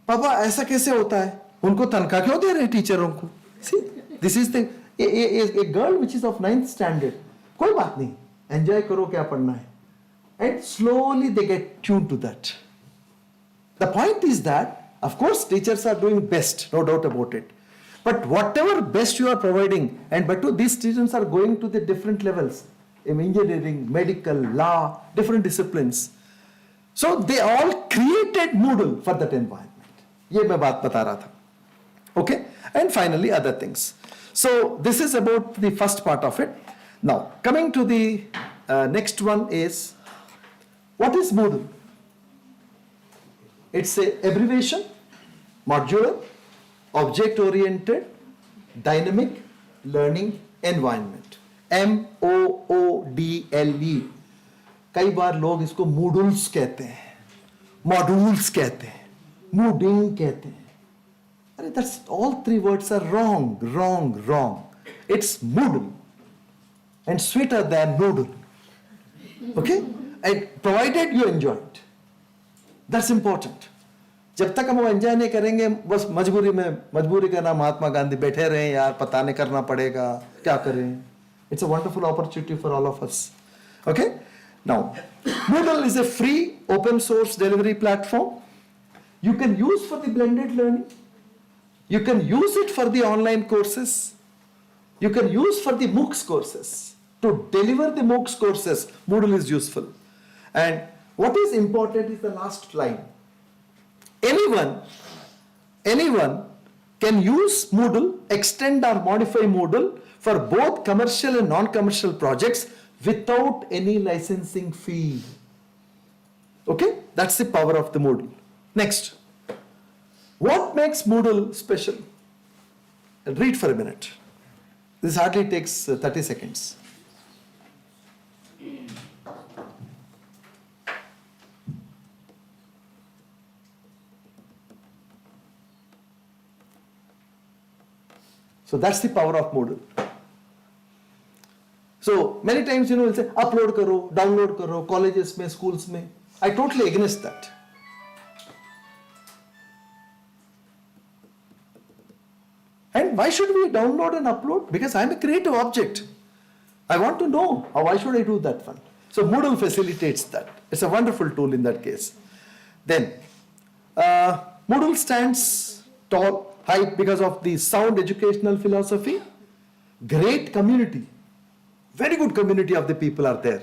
पापा ऐसा कैसे होता है, उनको तनख्वाह क्यों दे रहे हैं टीचरों को. See, this is the A girl which is of 9th standard, कोई बात नहीं, enjoy करो क्या पढ़ना है. And slowly they get tuned to that. The point is that, of course, teachers are doing best, no doubt about it. But whatever best you are providing, but these students are going to the different levels, in engineering, medical, law, different disciplines. So they all created Moodle for that environment. ये मैं बात बता रहा था. Okay? And finally, other things. So this is about the first part of it. Now, coming to the next one is, what is Moodle? It's a abbreviation, modular, object-oriented, dynamic learning environment. MOODLE. कई बार लोग इसको Moodles कहते हैं, modules कहते हैं, Mooding कहते हैं. That's all three words are wrong, wrong, wrong. It's Moodle and sweeter than noodle. Okay? And provided you enjoy it. That's important. जब तक हम वो एंजॉय नहीं करेंगे, बस मजबूरी का नाम महात्मा गांधी, बैठे रहे यार, पता नहीं करना पड़ेगा, क्या करें. It's a wonderful opportunity for all of us. Okay? Now, Moodle is a free open source delivery platform. You can use for the blended learning. You can use it for the online courses. You can use for the MOOCs courses. To deliver the MOOCs courses, Moodle is useful. And what is important is the last line. Anyone can use Moodle, extend or modify Moodle for both commercial and non-commercial projects without any licensing fee. Okay? That's the power of the Moodle. Next. What makes Moodle special? I'll read for a minute. This hardly takes 30 seconds. So that's the power of Moodle. So many times, we'll say, upload karo, download karo, colleges mein, schools mein. I totally against that. And why should we download and upload? Because I'm a creative object. I want to know. Why should I do that one? So Moodle facilitates that. It's a wonderful tool in that case. Then, Moodle stands tall, high because of the sound educational philosophy. Great community. Very good community of the people are there.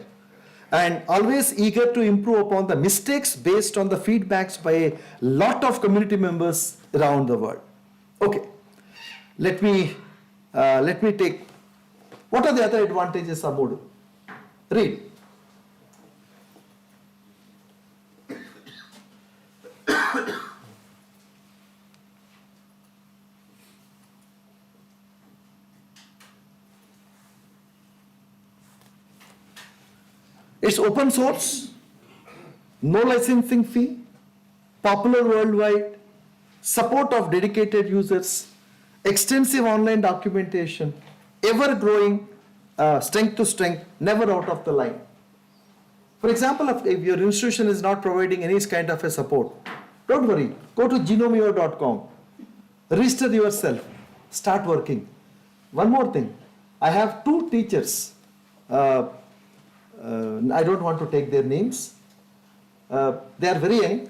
And always eager to improve upon the mistakes based on the feedbacks by a lot of community members around the world. Okay. Let me take, what are the other advantages of Moodle? Read. It's open source, no licensing fee, popular worldwide, support of dedicated users, extensive online documentation, ever growing strength to strength, never out of the line. For example, if your institution is not providing any kind of a support, don't worry, go to genomeo.com, register yourself, start working. One more thing, I have two teachers, I don't want to take their names, they are very young.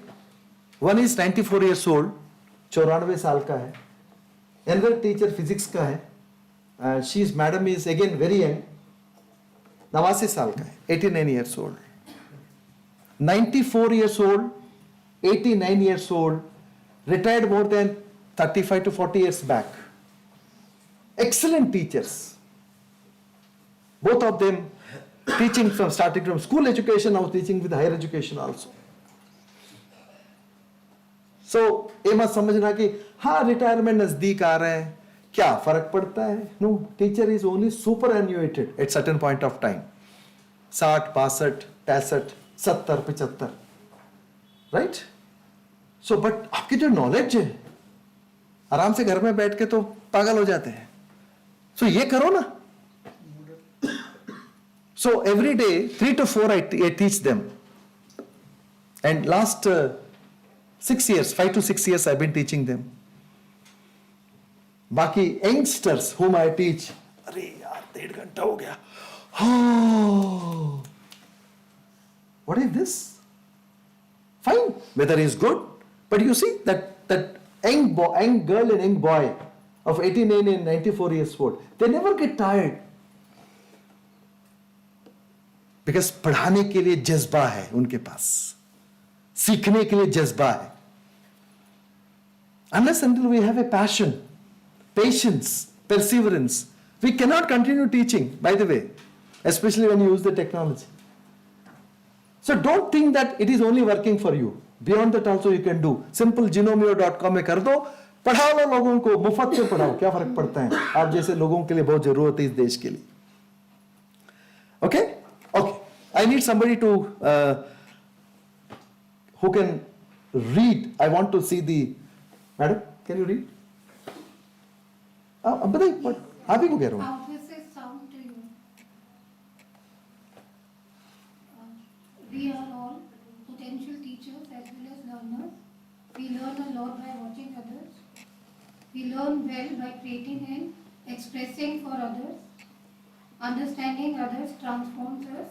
One is 94 years old, 94 साल का है. Another teacher physics का है, she's madam is again very young, 89 साल का है, 89 years old. 94 years old, 89 years old, retired more than 35 to 40 years back. Excellent teachers. Both of them teaching starting from school education, now teaching with higher education also. So, ये मत समझना कि हाँ retirement नजदीक आ रहा है, क्या फर्क पड़ता है? No, teacher is only superannuated at certain point of time. 60, 65, 65, 70, 75, right? So, but आपकी जो knowledge है, आराम से घर में बैठ के तो पागल हो जाते हैं. So, ये करो ना. So, every day 3 to 4 I teach them, and last 6 years, 5 to 6 years I've been teaching them. Baki youngsters whom I teach, अरे यार 1.5 घंटा हो गया. Oh, what is this? Fine, weather is good, but you see that young girl and young boy of 89 and 94 years old, they never get tired. Because पढ़ाने के लिए जज्बा है उनके पास, सीखने के लिए जज्बा है. Unless until we have a passion, patience, perseverance, we cannot continue teaching, by the way, especially when you use the technology. So don't think that it is only working for you. Beyond that also you can do. Simple genomio.com में कर दो, पढ़ा लो लोगों को, मुफ्त में पढ़ाओ, क्या फर्क पड़ता है? आप जैसे लोगों के लिए बहुत जरूरत है इस देश के लिए. Okay? Okay. I need somebody to who can read. I want to see the. Madam, can you read? बताइए, what? आप ही को कह रहा हूँ. How this is sound to you? We are all potential teachers as well as learners. We learn a lot by watching others. We learn well by creating and expressing for others. Understanding others transforms us.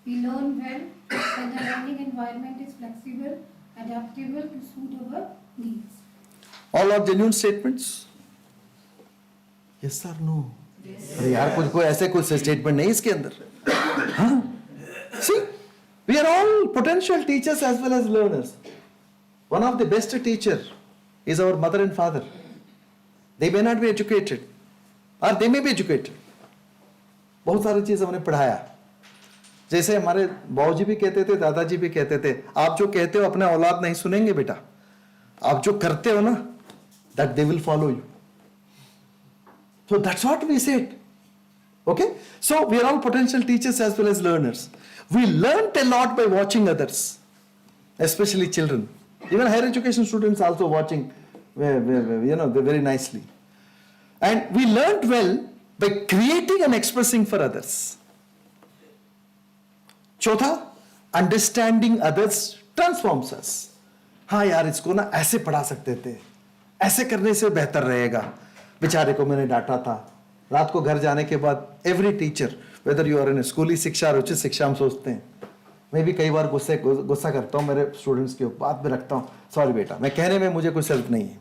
We learn well when the learning environment is flexible, adaptable to suit our needs. All are genuine statements? Yes or no? Yes. अरे यार कोई ऐसे कोई statement नहीं इसके अंदर. हाँ? See, we are all potential teachers as well as learners. One of the best teacher is our mother and father. They may not be educated, or they may be educated. बहुत सारी चीज हमने पढ़ाया. जैसे हमारे बाबूजी भी कहते थे, दादाजी भी कहते थे, आप जो कहते हो अपने औलाद नहीं सुनेंगे बेटा, आप जो करते हो ना, that they will follow you. So that's what we said. Okay? So we are all potential teachers as well as learners. We learnt a lot by watching others, especially children. Even higher education students also watching, very nicely. And we learnt well by creating and expressing for others. चौथा, understanding others transforms अस. हाँ यार, इसको ना ऐसे पढ़ा सकते थे, ऐसे करने से बेहतर रहेगा. बेचारे को मैंने डांटा था. रात को घर जाने के बाद every teacher, whether you are in स्कूली शिक्षा और उच्च शिक्षा, हम सोचते हैं. मैं भी कई बार गुस्सा करता हूँ मेरे स्टूडेंट्स के ऊपर, बात में रखता हूँ, सॉरी बेटा, मैं कहने में मुझे कोई सेल्फ नहीं है.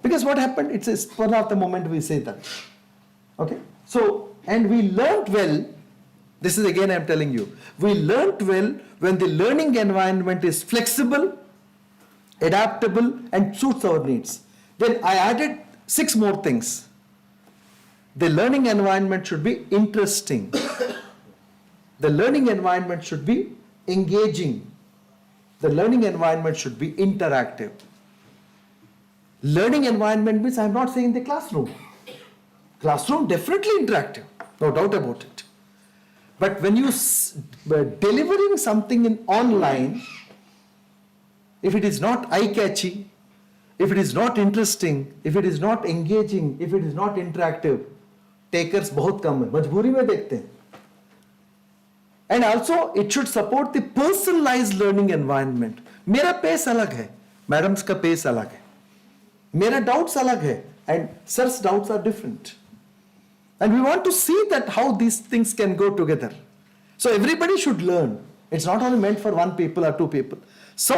Because what happened, it's a spur of the moment we say that. Okay, so, and we learnt well. This is again I am telling you, we learnt well when the learning environment is flexible, adaptable and suits our needs. Then I added 6 more things. The learning environment should be interesting. The learning environment should be engaging. The learning environment should be interactive. Learning environment means I am not saying the classroom. Classroom definitely interactive, no doubt about it. But when you delivering something in online, if it is not eye-catchy, if it is not interesting, if it is not engaging, if it is not interactive, takers बहुत कम है, मजबूरी में देखते हैं. And also it should support the personalized learning environment. मेरा pace अलग है, madams का पेस अलग है, मेरा डाउट्स अलग है, and sir's doubts are different. And we want to see that how these things can go together. So everybody should learn. It's not only meant for 1 people or 2 people. So,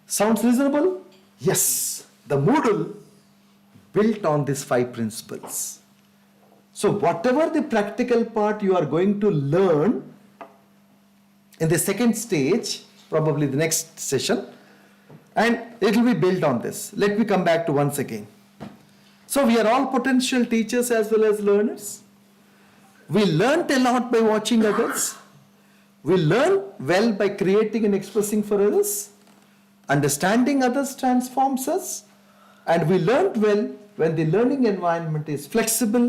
sounds reasonable? Yes. The Moodle built on these 5 principles. So whatever the practical part you are going to learn in the second stage, probably the next session, and it will be built on this. Let me come back to once again. So we are all potential teachers as well as learners. We learnt a lot by watching others. We learn well by creating and expressing for others. Understanding others transforms us. And we learnt well when the learning environment is flexible,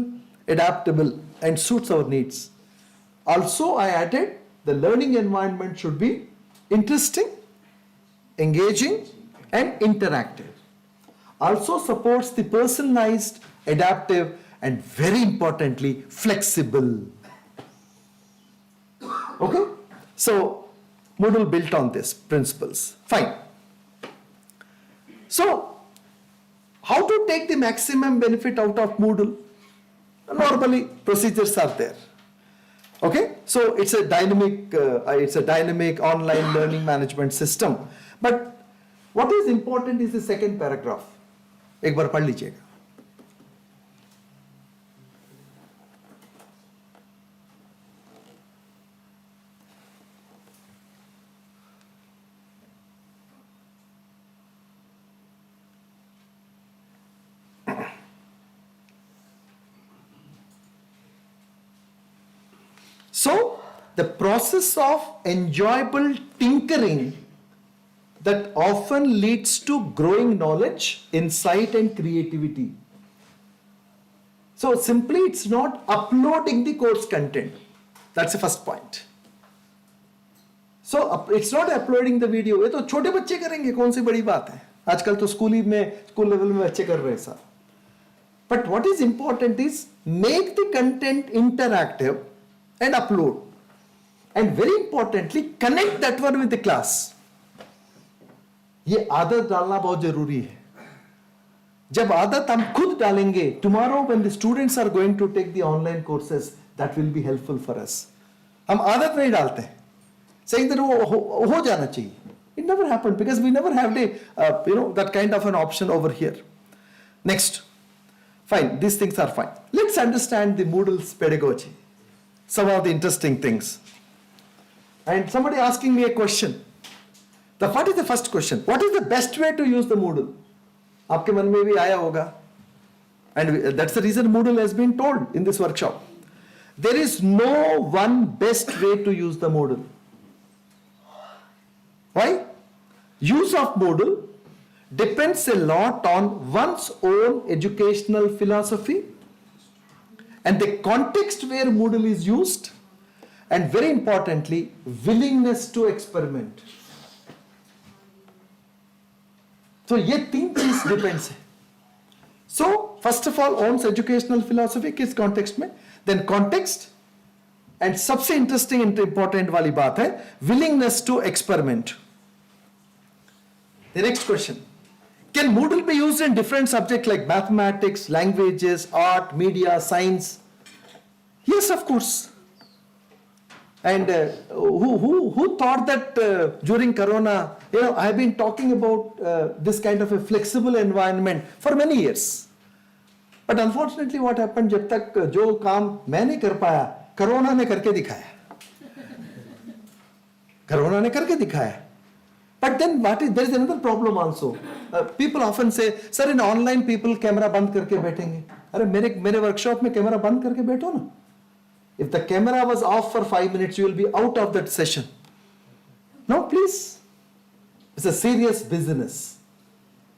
adaptable and suits our needs. Also, I added the learning environment should be interesting, engaging and interactive. Also supports the personalized, adaptive and very importantly flexible. Okay, so Moodle built on these principles. Fine. So how to take the maximum benefit out of Moodle? Normally procedures are there. Okay, so it's a dynamic online learning management system. But what is important is the second paragraph. एक बार पढ़ लीजिएगा. So, the process of enjoyable tinkering that often leads to growing knowledge, insight, and creativity. So, simply it's not uploading the course content. That's the first point. So, it's not uploading the video. ये तो छोटे बच्चे करेंगे, कौन सी बड़ी बात है? आजकल तो स्कूल लेवल में बच्चे कर रहे हैं सब. But what is important is make the content interactive and upload. And very importantly, connect that one with the class. ये आदत डालना बहुत जरूरी है. जब आदत हम खुद डालेंगे, tomorrow when the students are going to take the online courses, that will be helpful for us. हम आदत नहीं डालते हैं. Saying that हो जाना चाहिए. It never happened because we never have that kind of an option over here. Next. Fine, these things are fine. Let's understand the Moodle's pedagogy. Some of the interesting things. And somebody asking me a question. What is the first question? What is the best way to use the Moodle? आपके मन में भी आया होगा. And that's the reason Moodle has been told in this workshop. There is no one best way to use the Moodle. Why? Use of Moodle depends a lot on one's own educational philosophy and the context where Moodle is used, and very importantly, willingness to experiment. So ये तीन चीज depends है. So first of all, one's educational philosophy किस context में, then context, and सबसे interesting and important वाली बात है willingness to experiment. The next question. Can Moodle be used in different subjects like mathematics, languages, art, media, science? Yes, of course. And who thought that during Corona, I have been talking about this kind of a flexible environment for many years. But unfortunately what happened, जब तक जो काम मैं नहीं कर पाया, Corona ने करके दिखाया. Corona ने करके दिखाया. But then there is another problem also. People often say, sir, in online people camera बंद करके बैठेंगे. अरे मेरे workshop में camera बंद करके बैठो ना. If the camera was off for 5 minutes, you will be out of that session. No, please. It's a serious business.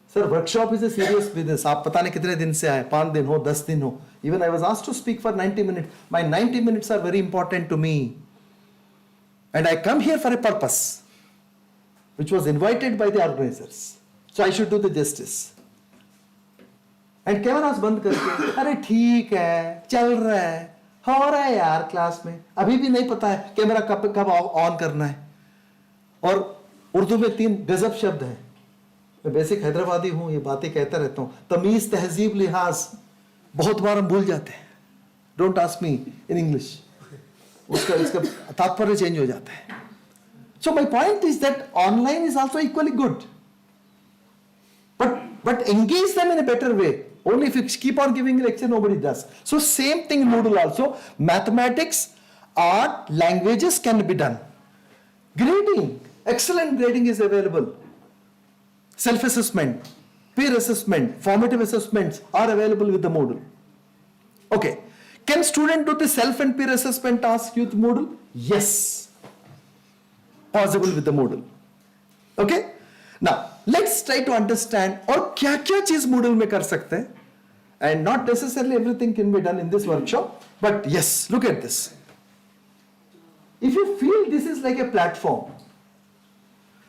Sir, workshop is a serious business. आप पता नहीं कितने दिन से आए, 5 दिन हो, 10 दिन हो. Even I was asked to speak for 90 minutes. My 90 minutes are very important to me. And I come here for a purpose, which was invited by the organizers. So I should do the justice. And cameras बंद करके, अरे ठीक है, चल रहा है यार class में, अभी भी नहीं पता है कैमरा कब ऑन करना है. और उर्दू में 3 गजब शब्द हैं. मैं बेसिक हैदराबादी हूँ, ये बातें कहता रहता हूँ. तमीज, तहजीब, लिहाज बहुत बार हम भूल जाते हैं. Don't ask me in English. इसका तात्पर्य चेंज हो जाता है. So my point is that online is also equally good. But engage them in a better way. Only if you keep on giving a lecture, nobody does. So same thing in Moodle also. Mathematics, art, languages can be done. Grading, excellent grading is available. Self-assessment, peer assessment, formative assessments are available with the Moodle. Okay. Can student do the self and peer assessment task with Moodle? Yes. Possible with the Moodle. Okay. Now let's try to understand और क्या चीज Moodle में कर सकते हैं. And not necessarily everything can be done in this workshop, but yes, look at this. If you feel this is like a platform,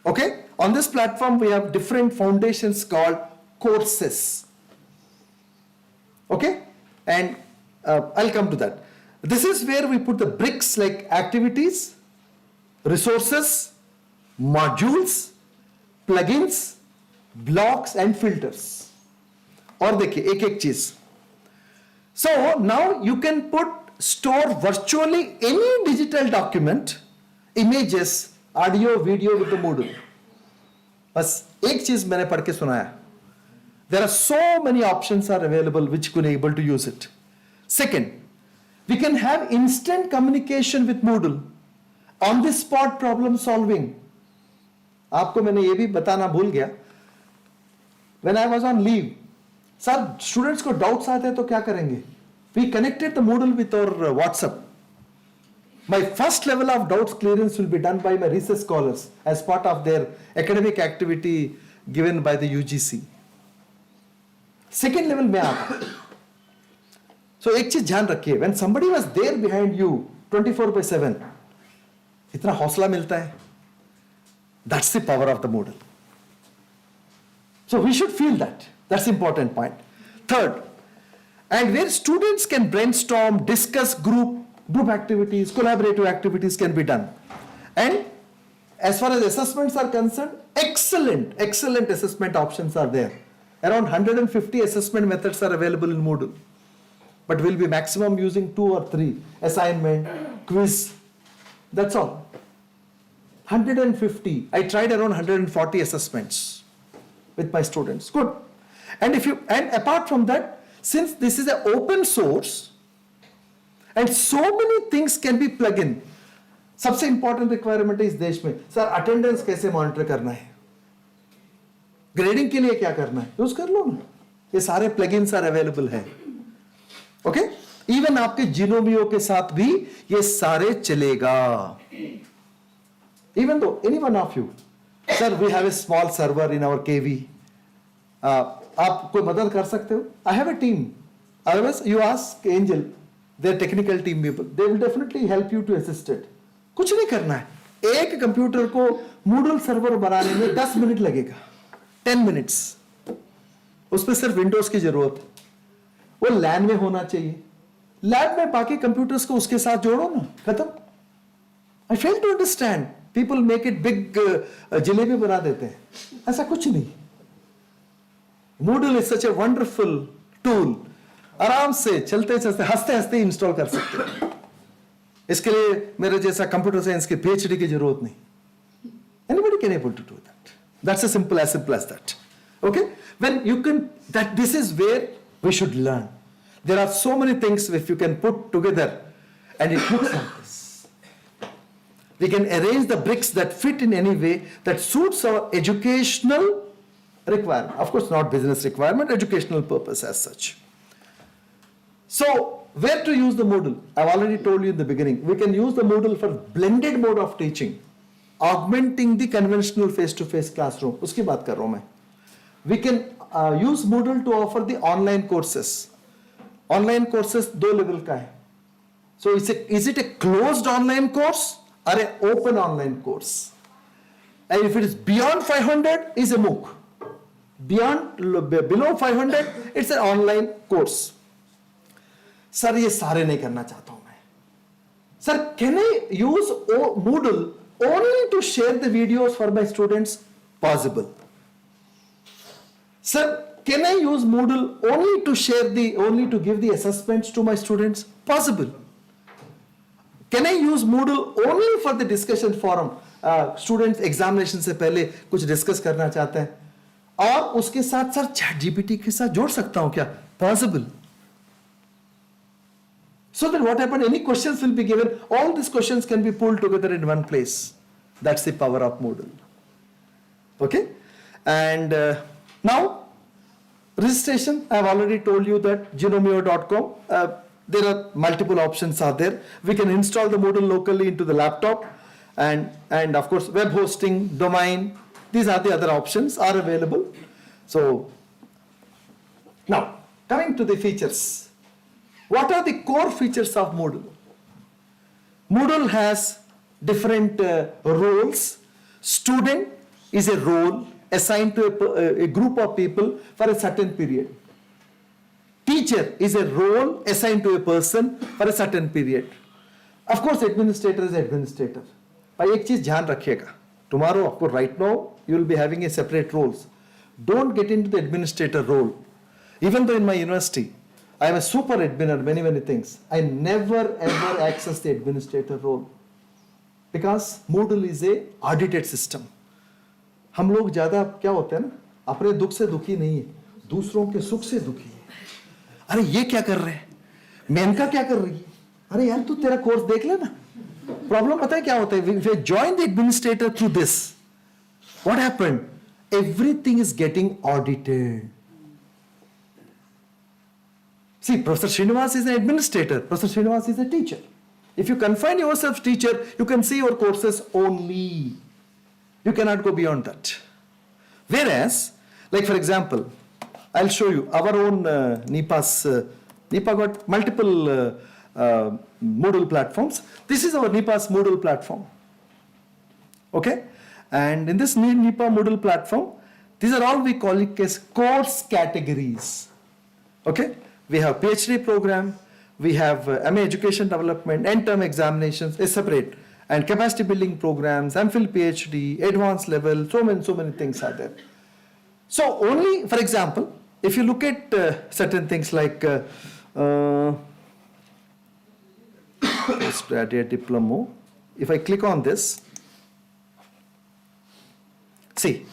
okay, on this platform we have different foundations called courses. Okay, and I'll come to that. This is where we put the bricks like activities, resources, modules, plugins, blocks and filters. और देखिए एक चीज, So now you can store virtually any digital document, images, audio, video with the Moodle. बस एक चीज मैंने पढ़ के सुनाया. There are so many options are available which you can able to use it. Second, we can have instant communication with Moodle, on the spot problem solving. आपको मैंने ये भी बताना भूल गया. When I was on leave, sir students को doubts आते हैं तो क्या करेंगे? We connected the Moodle with our WhatsApp. My first level of doubts clearance will be done by my research scholars as part of their academic activity given by the UGC. Second level में आता. So एक चीज ध्यान रखिए, when somebody was there behind you 24/7, इतना हौसला मिलता है. That's the power of the Moodle. So we should feel that. That's the important point. Third, and where students can brainstorm, discuss group activities, collaborative activities can be done. And as far as assessments are concerned, excellent assessment options are there. Around 150 assessment methods are available in Moodle. But we'll be maximum using 2 or 3. Assignment, quiz, that's all. 150. I tried around 140 assessments with my students. Good. And apart from that, since this is an open source, and so many things can be plug in. सबसे important requirement is देश में, sir attendance कैसे monitor करना है? Grading के लिए क्या करना है? यूज कर लो ना. ये सारे plugins are available है. Okay? Even आपके जिनोमियो के साथ भी ये सारे चलेगा. Even though any one of you, sir, we have a small server in our KV. आप कोई मदद कर सकते हो? I have a team. Otherwise, you ask Angel, their technical team people. They will definitely help you to assist it. कुछ नहीं करना है. एक कंप्यूटर को Moodle सर्वर बनाने में 10 मिनट लगेगा. 10 minutes. उसमें सिर्फ विंडोज की जरूरत है. वो लैन में होना चाहिए. लैब में बाकी कंप्यूटर्स को उसके साथ जोड़ो ना. खत्म. I fail to understand. People make it big jalebi बना देते हैं. ऐसा कुछ नहीं. Moodle is such a wonderful tool. आराम से चलते चलते हंसते हंसते इंस्टॉल कर सकते हैं. इसके लिए मेरे जैसा कंप्यूटर साइंस के PhD की जरूरत नहीं. Anybody can able to do that. That's as simple as that. Okay? When you can, that this is where we should learn. There are so many things if you can put together and it looks like this. We can arrange the bricks that fit in any way that suits our educational requirement. Of course, not business requirement, educational purpose as such. So, where to use the Moodle? I've already told you in the beginning. We can use the Moodle for blended mode of teaching, augmenting the conventional face-to-face classroom. उसकी बात कर रहा हूँ मैं. We can use Moodle to offer the online courses. Online courses दो level का है. So, is it a closed online course or an open online course? And if it is beyond 500, is a MOOC. Below 500, it's an online course. Sir ये सारे नहीं करना चाहता हूं मैं. Sir, can I use Moodle only to share the videos for my students? Possible. Sir, can I use Moodle only to give the assessments to my students? Possible. Can I use Moodle only for the discussion forum? Students examination से पहले कुछ discuss करना चाहते हैं और उसके साथ sir ChatGPT के साथ जोड़ सकता हूं क्या? Possible. So that what happened, any questions will be given, all these questions can be pulled together in one place. That's the power of Moodle. Okay? And now, registration, I have already told you that genomio.com, there are multiple options are there. We can install the Moodle locally into the laptop and of course web hosting, domain, these are the other options are available. So, now, coming to the features. What are the core features of Moodle? Moodle has different roles. Student is a role assigned to a group of people for a certain period. Teacher is a role assigned to a person for a certain period. Of course, administrator is administrator. But एक चीज ध्यान रखिएगा. Tomorrow, of course, right now, you will be having a separate roles. Don't get into the administrator role. Even though in my university, I am a super admin at many things. I never ever access the administrator role because Moodle is a audited system. हम लोग ज्यादा क्या होते हैं ना, अपने दुख से दुखी नहीं है, दूसरों के सुख से दुखी है. अरे ये क्या कर रहे हैं, मेनका क्या कर रही है, अरे यार तू तेरा कोर्स देख ले ना. प्रॉब्लम पता है क्या होता है, we join the administrator through this. What happened? Everything is getting audited. See, Professor Srinivas is an administrator. Professor Srinivas is a teacher. If you confine yourself teacher, you can see your courses only. You cannot go beyond that. Whereas, like for example, I'll show you our own NIPA's. NIPA got multiple Moodle platforms. This is our NIPA's Moodle platform. Okay? And in this NIPA Moodle platform, these are all we call it as course categories. Okay? We have PhD program, we have MA education development, end term examinations is separate, and capacity building programs, MPhil PhD, advanced level, so many things are there. So only, for example, if you look at certain things like postgraduate diploma, if I click on this, see,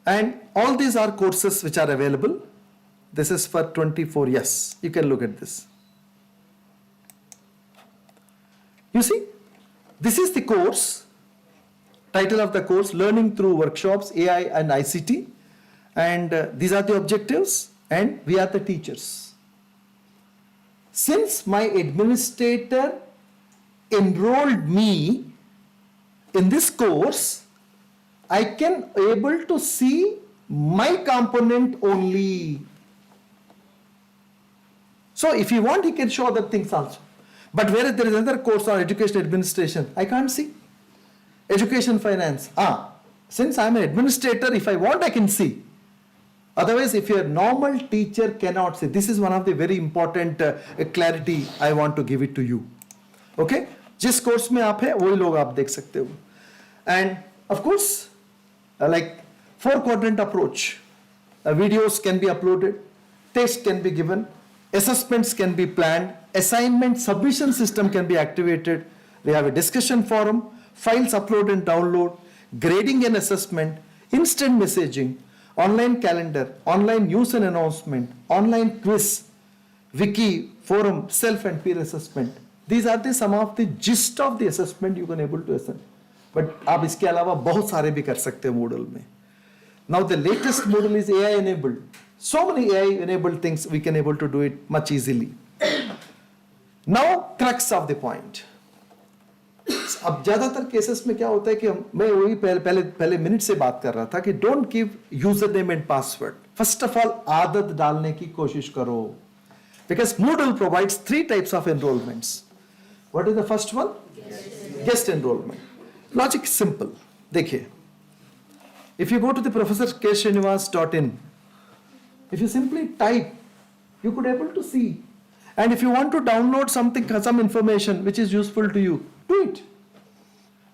and all these are courses which are available. This is for 24, yes, you can look at this. You see, this is the course, title of the course, Learning Through Workshops, AI and ICT. And these are the objectives, and we are the teachers. Since my administrator enrolled me in this course, I can able to see my component only. So if you want, he can show other things also. But whereas there is another course on education administration, I can't see. Education finance. Since I am an administrator, if I want, I can see. Otherwise, if your normal teacher cannot see, this is one of the very important clarity I want to give it to you. Okay? जिस course में आप है वही लोग आप देख सकते हो. And of course, like 4-quadrant approach, videos can be uploaded, tests can be given, assessments can be planned, assignment submission system can be activated. We have a discussion forum, files upload and download, grading and assessment, instant messaging, online calendar, online news and announcement, online quiz, wiki, forum, self and peer assessment. These are the some of the gist of the assessment you can able to assess. But आप इसके अलावा बहुत सारे भी कर सकते हैं Moodle में. Now the latest Moodle is AI enabled. So many AI enabled things we can able to do it much easily. Now crux of the point. अब ज्यादातर केसेस में क्या होता है कि मैं वही पहले मिनट से बात कर रहा था कि don't give user name and password. First of all आदत डालने की कोशिश करो. Because Moodle provides 3 types of enrollments. What is the first one? Guest enrollment. Logic is simple. देखिए, if you go to the professorksrinivas.in, if you simply type, you could able to see. And if you want to download something, some information which is useful to you, do it.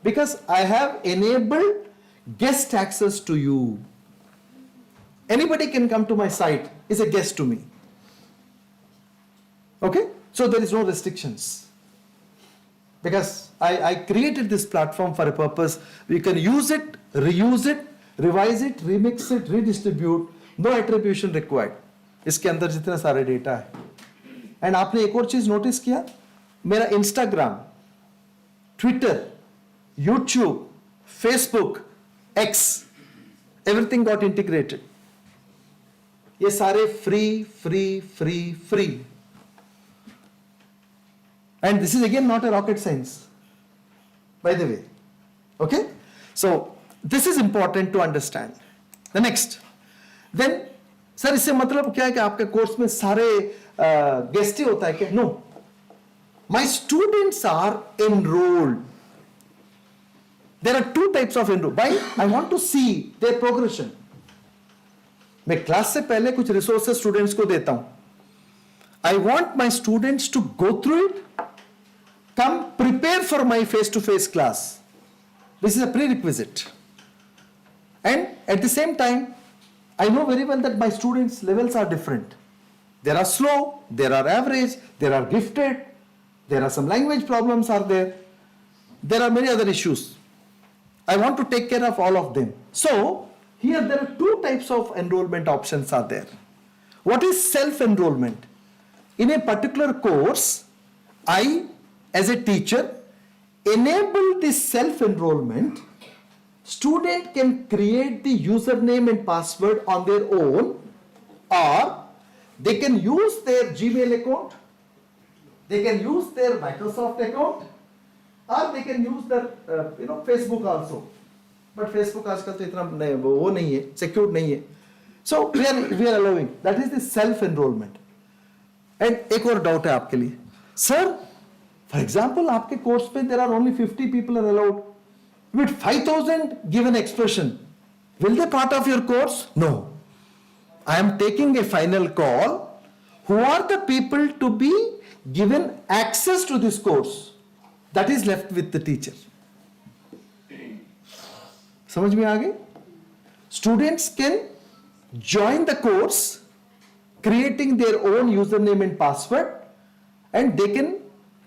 Because I have enabled guest access to you. Anybody can come to my site, is a guest to me. Okay? So there is no restrictions. Because I created this platform for a purpose. We can use it, reuse it, revise it, remix it, redistribute. No attribution required. इसके अंदर जितने सारे data है. And आपने एक और चीज notice किया, मेरा Instagram, Twitter, YouTube, Facebook, x, everything got integrated. ये सारे free. And this is again not a rocket science, by the way. Okay? So this is important to understand. The next. Then, sir, इससे मतलब क्या है कि आपके course में सारे गेस्ट ही होता है क्या? No. My students are enrolled. There are 2 types of enroll. Why? I want to see their progression. मैं क्लास से पहले कुछ रिसोर्सेस स्टूडेंट्स को देता हूं. I want my students to go through it, come prepare for my face-to-face class. This is a prerequisite. And at the same time, I know very well that my students' levels are different. There are slow, there are average, there are gifted, there are some language problems are there. There are many other issues. I want to take care of all of them. So, here there are two types of enrollment options are there. What is self-enrollment? In a particular course, I, as a teacher, enable this self-enrollment. Student can create the username and password on their own, or they can use their Gmail account, they can use their Microsoft account, or they can use their Facebook also. But Facebook आजकल तो इतना वो नहीं है, secure नहीं है. So we are allowing. That is the self-enrollment. And एक और doubt है आपके लिए. Sir, for example, आपके course पे there are only 50 people are allowed. With 5,000 given expression, will they part of your course? No. I am taking a final call. Who are the people to be given access to this course? That is left with the teacher. समझ में आ गई? Students can join the course, creating their own username and password, and they can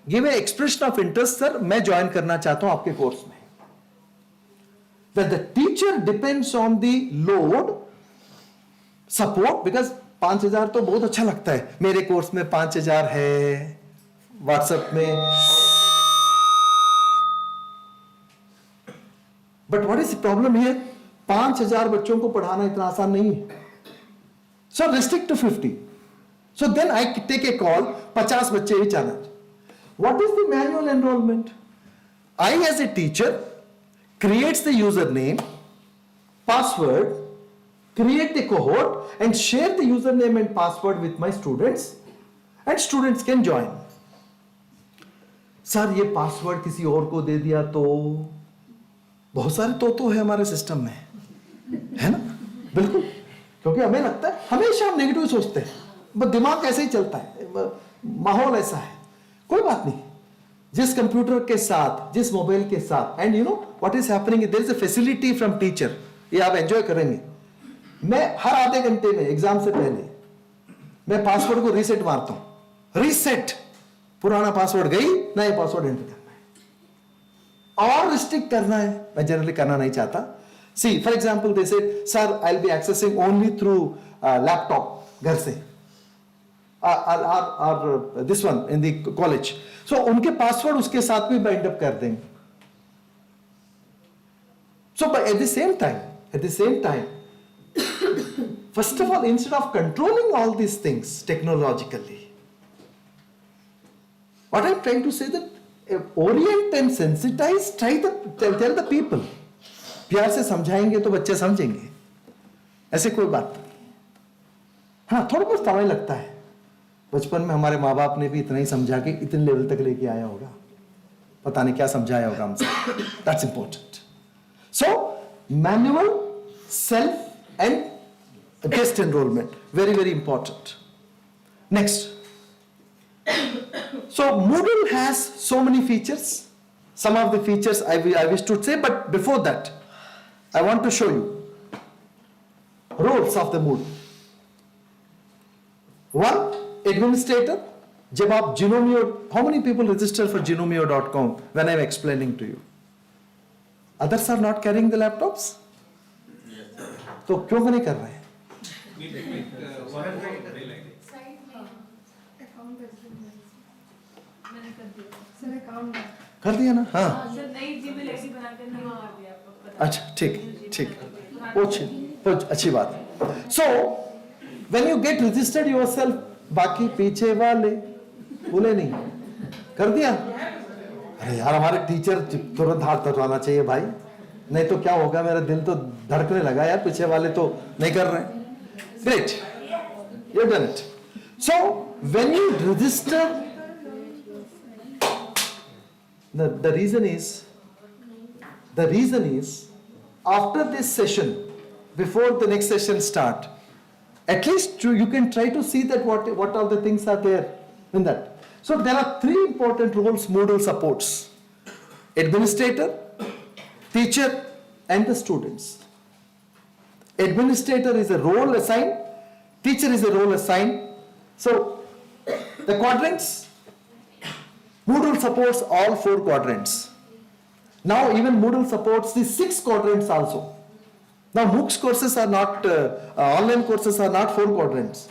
give an expression of interest. Sir, मैं join करना चाहता हूं आपके course में. That the teacher depends on the load support, because 5,000 तो बहुत अच्छा लगता है. मेरे कोर्स में 5,000 है व्हाट्सएप में. But what is the problem here? 5,000 बच्चों को पढ़ाना इतना आसान नहीं है. So restrict to 50. So then I take a call, 50 बच्चे ही challenge. What is the manual enrollment? I as a teacher creates the username, password, create the cohort and share the username and password with my students, and students can join. Sir ये password किसी और को दे दिया तो बहुत सारे तो है हमारे सिस्टम में, है ना? बिल्कुल, क्योंकि हमें लगता है हमेशा हम नेगेटिव सोचते हैं, बस दिमाग ऐसे ही चलता है, माहौल ऐसा है. कोई बात नहीं, जिस कंप्यूटर के साथ, जिस मोबाइल के साथ, and you know what is happening, there is a facility from teacher. ये आप एंजॉय करेंगे. मैं हर आधे घंटे में एग्जाम से पहले मैं पासवर्ड को रीसेट मारता हूं. रीसेट, पुराना पासवर्ड गई, नया पासवर्ड एंटर करना है और रिस्ट्रिक्ट करना है. मैं जनरली करना नहीं चाहता. See for example they said sir I will be accessing only through laptop घर से, और this one in the college. So उनके पासवर्ड उसके साथ भी बाइंड अप कर देंगे. So at the same time first of all, instead of controlling all these things technologically, what I'm trying to say that orient and sensitize, tell the people. प्यार से समझाएंगे तो बच्चे समझेंगे, ऐसे कोई बात नहीं. हाँ, थोड़ा बहुत समय लगता है. बचपन में हमारे माँ बाप ने भी इतना ही समझा के इतने लेवल तक लेके आया होगा, पता नहीं क्या समझाया होगा हमसे. That's important. So manual, self and guest enrollment, very very important. Next, so Moodle has so many features. Some of the features I wish to say, but before that I want to show you roles of the Moodle. One, administrator. जब आप Genomio, how many people register for Genomio.com when I'm explaining to you? Others are not carrying the laptops. तो क्यों नहीं कर रहे हैं? कर दिया ना? हाँ. अच्छा, ठीक. अच्छी बात. So when you get registered yourself, बाकी पीछे वाले बोले नहीं, कर दिया. अरे यार, हमारे टीचर तुरंत हाथ तटवाना चाहिए भाई, नहीं तो क्या होगा, मेरा दिल तो धड़कने लगा यार, पीछे वाले तो नहीं कर रहे. Great, you've done it. So when you register, the reason is after this session, before the next session start, at least you can try to see that what all the things are there in that. So there are 3 important roles Moodle supports: administrator, teacher and the students. Administrator is a role assigned, teacher is a role assigned, So the quadrants, Moodle supports all 4 quadrants. Now even Moodle supports the 6 quadrants also. Now MOOCs courses are not, online courses are not 4 quadrants.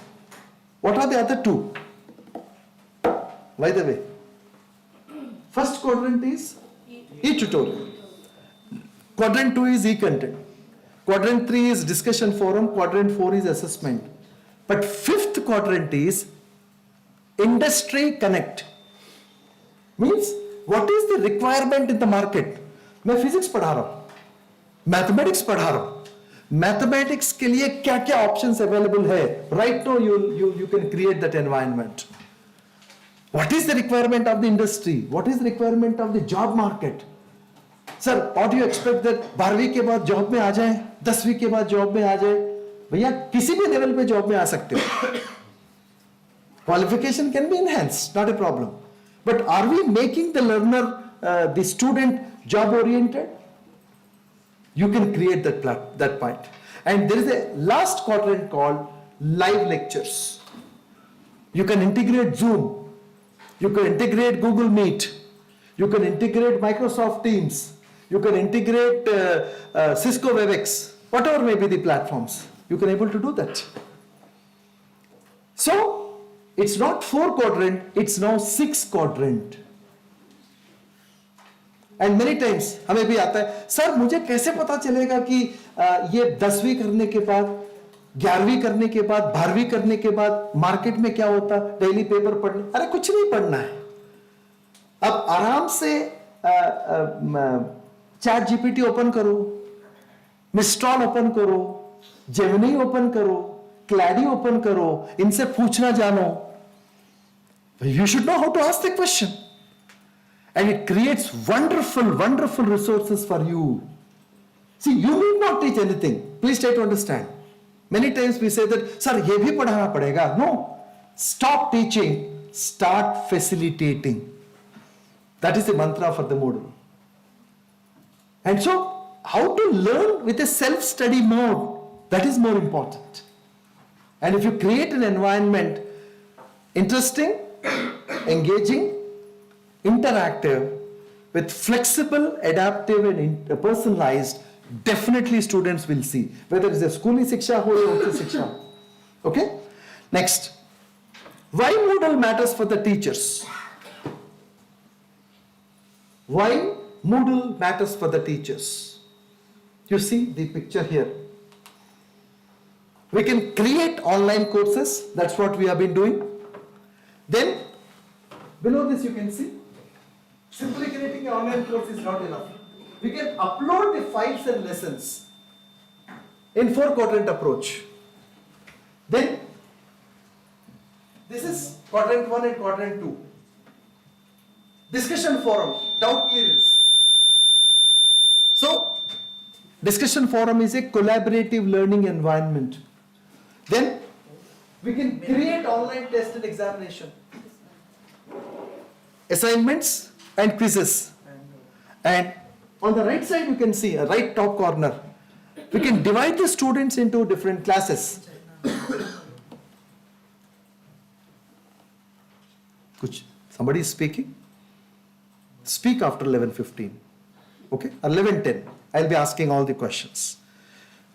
What are the other 2? By the way, first quadrant is e-tutorial. Quadrant 2 is e-content. Quadrant 3 is discussion forum. Quadrant 4 is assessment. But 5th quadrant is industry connect. Means what is the requirement in the market? मैं physics पढ़ा रहा हूँ, mathematics पढ़ा रहा हूँ, mathematics के लिए क्या क्या ऑप्शंस अवेलेबल है? Right no you can create that environment. What is the requirement of the industry? What is the requirement of the job market? Sir, what do you expect that 12वीं के बाद job में आ जाए, 10वीं के बाद job में आ जाए? भैया किसी भी लेवल पे जॉब में आ सकते हो. Qualification can be enhanced, not a problem. But are we making the learner, the student job oriented? You can create that point. And there is a last quadrant called live lectures. You can integrate Zoom. You can integrate Google Meet. You can integrate Microsoft Teams. You can integrate Cisco WebEx. Whatever may be the platforms. You can able to do that. So, it's not 4 quadrant, it's now 6 quadrant. And many times हमें भी आता है, sir मुझे कैसे पता चलेगा कि ये 10वीं करने के बाद, 11वीं करने के बाद, 12वीं करने के बाद मार्केट में क्या होता, डेली पेपर पढ़ने? अरे कुछ नहीं पढ़ना है. अब आराम से चैट जीपीटी ओपन करो, मिस्ट्रॉल ओपन करो, जेमिनी ओपन करो, क्लैडी ओपन करो, इनसे पूछना जानो. You should know how to ask the question. And it creates wonderful resources for you. See, you need not teach anything. Please try to understand. Many times we say that, sir, ye bhi padhana padega. No. Stop teaching. Start facilitating. That is the mantra for the Moodle. And so, how to learn with a self-study mode, that is more important. And if you create an environment interesting, engaging, interactive, with flexible, adaptive and personalized, definitely students will see, whether it's a schooly shiksha ho or uच्च shiksha. Okay? Next, why Moodle matters for the teachers? Why Moodle matters for the teachers? You see the picture here. We can create online courses, that's what we have been doing. Then below this you can see, simply creating an online course is not enough. We can upload the files and lessons in 4 quadrant approach. Then this is quadrant 1 and quadrant 2. Discussion forum, doubt clearance. So discussion forum is a collaborative learning environment. Then we can create online test and examination, assignments and quizzes. And on the right side you can see, a right top corner, we can divide the students into different classes. Somebody is speaking? Speak after 11:15. Okay? 11:10. I'll be asking all the questions.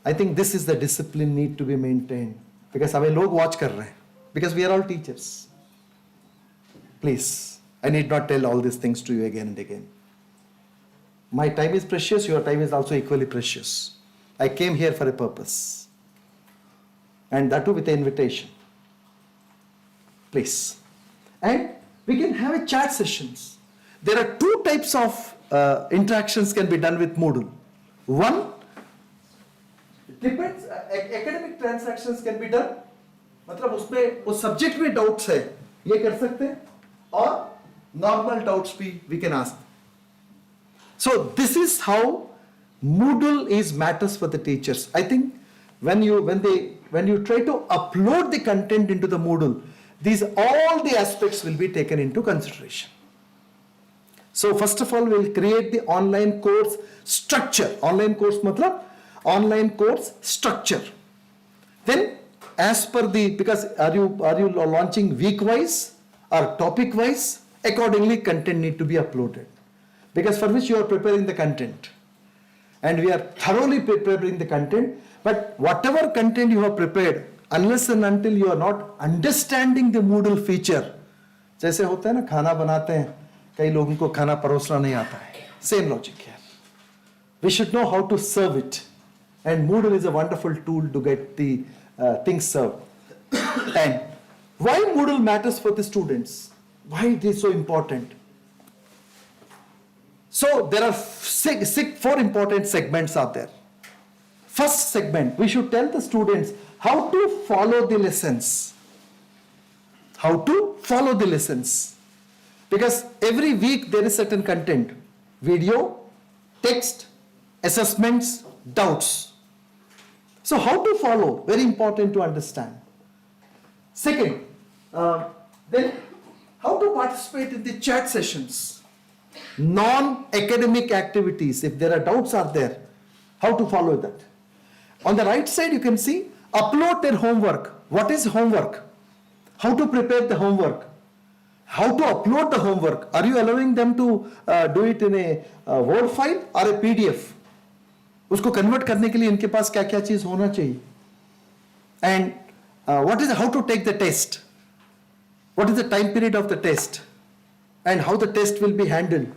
I think this is the discipline need to be maintained. Because हमें लोग watch कर रहे हैं. Because we are all teachers. Please. I need not tell all these things to you again and again. My time is precious, your time is also equally precious. I came here for a purpose. And that too with an invitation. Please. And we can have a chat sessions. There are 2 types of interactions can be done with Moodle. One, depends, academic transactions can be done. मतलब उसमें उस subject में doubts है ये कर सकते हैं, और normal doubts we can ask. So this is how Moodle matters for the teachers. I think when you try to upload the content into the Moodle, all the aspects will be taken into consideration. So first of all, we'll create the online course structure. Online course matlab online course structure. Then as per the, because are you launching week wise or topic wise? Accordingly, content need to be uploaded, because for which you are preparing the content, and we are thoroughly preparing the content. But whatever content you have prepared, unless and until you are not understanding the Moodle feature, जैसे होता है ना, खाना बनाते हैं, कई लोगों को खाना परोसना नहीं आता है, same logic here. We should know how to serve it, and Moodle is a wonderful tool to get the things served. And why Moodle matters for the students? Why it is so important? So there are four important segments out there. First segment, we should tell the students how to follow the lessons. How to follow the lessons. Because every week there is certain content. Video, text, assessments, doubts. So how to follow, very important to understand. Second, then how to participate in the chat sessions. Non-academic activities, if there are doubts are there, how to follow that. On the right side you can see, upload their homework. What is homework? How to prepare the homework? How to upload the homework? Are you allowing them to do it in a Word file or a PDF? उसको convert करने के लिए इनके पास क्या क्या चीज होना चाहिए? And how to take the test? What is the time period of the test? And how the test will be handled?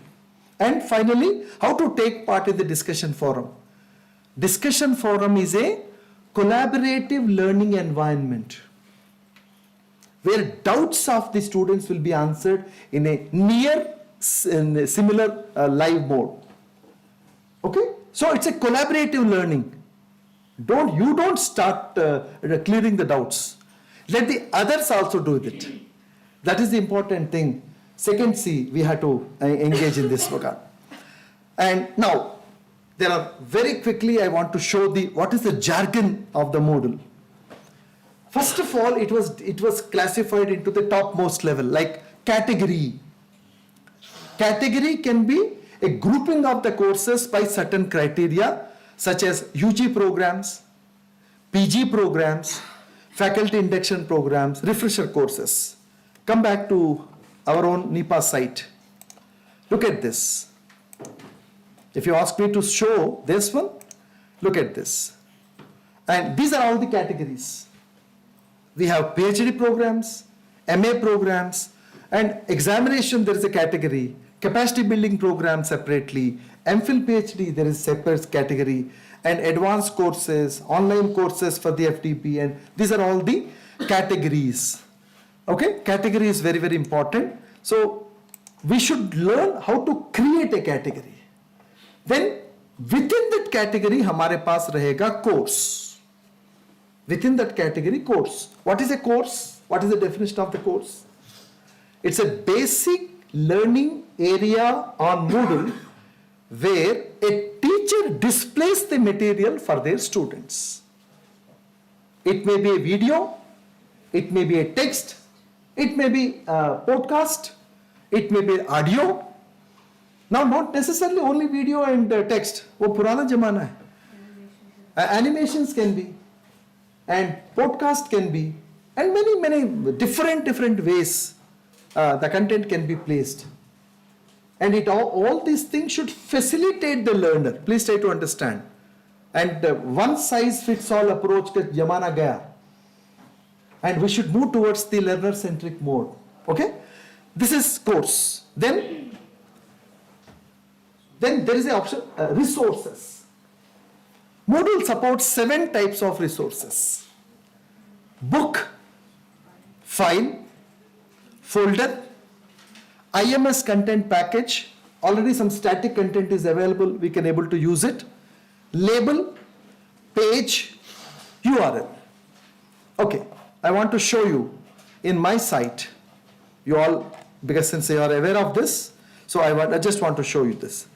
And finally, how to take part in the discussion forum? Discussion forum is a collaborative learning environment where doubts of the students will be answered in a similar live mode. Okay? So it's a collaborative learning. You don't start clearing the doubts. Let the others also do it. That is the important thing. Second C, we have to engage in this regard. And now, very quickly I want to show what is the jargon of the Moodle. First of all, it was classified into the topmost level, like category. Category can be a grouping of the courses by certain criteria, such as UG programs, PG programs, faculty induction programs, refresher courses. Come back to our own NIPA site. Look at this. If you ask me to show this one, look at this. And these are all the categories. We have PhD programs, MA programs, and examination there is a category. Capacity building program separately. MPhil PhD there is separate category. And advanced courses, online courses for the FDP, and these are all the categories. Okay, category is very, very important. So we should learn how to create a category. Then within that category, हमारे पास रहेगा course. Within that category, course. What is a course? What is the definition of the course? It's a basic learning area on Moodle where a teacher displays the material for their students. It may be a video, it may be a text, it may be a podcast, it may be audio. Now, not necessarily only video and text. वो पुराना जमाना है. Animations can be, and podcast can be, and many different ways the content can be placed. And all these things should facilitate the learner. Please try to understand. And one size fits all approach का जमाना गया. And we should move towards the learner-centric mode. Okay? This is course. Then there is an option, resources. Moodle supports 7 types of resources. Book, file, folder, IMS content package. Already some static content is available. We can able to use it. Label, page, URL. Okay. I want to show you in my site. You all, because since you are aware of this, so I just want to show you this.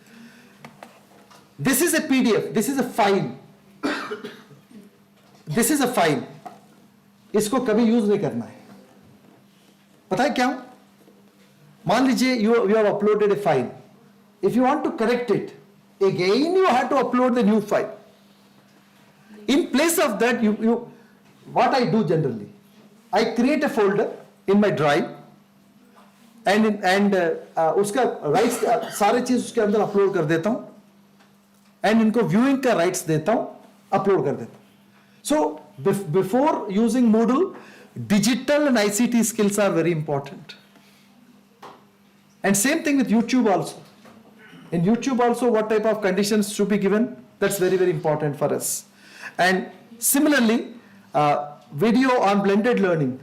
This is a PDF. This is a file. This is a file. इसको कभी use नहीं करना है. पता है क्या? मान लीजिए you have uploaded a file. If you want to correct it, again you have to upload the new file. In place of that, what I do generally, I create a folder in my drive and उसका rights सारे चीज उसके अंदर upload कर देता हूँ and इनको viewing का rights देता हूँ, अपलोड कर देता हूँ. So before using Moodle, digital and ICT skills are very important. And same thing with YouTube also. In YouTube also, what type of conditions should be given? That's very, very important for us. And similarly, video on blended learning.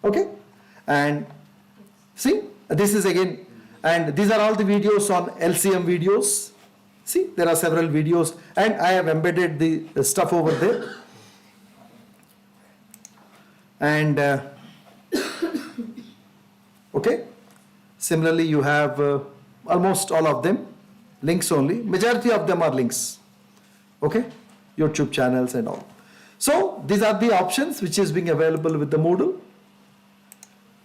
Okay? And see, this is again, and these are all the videos on LCM videos. See, there are several videos, and I have embedded the stuff over there. And okay, similarly you have almost all of them links only, majority of them are links, okay, YouTube channels and all. So these are the options which is being available with the Moodle.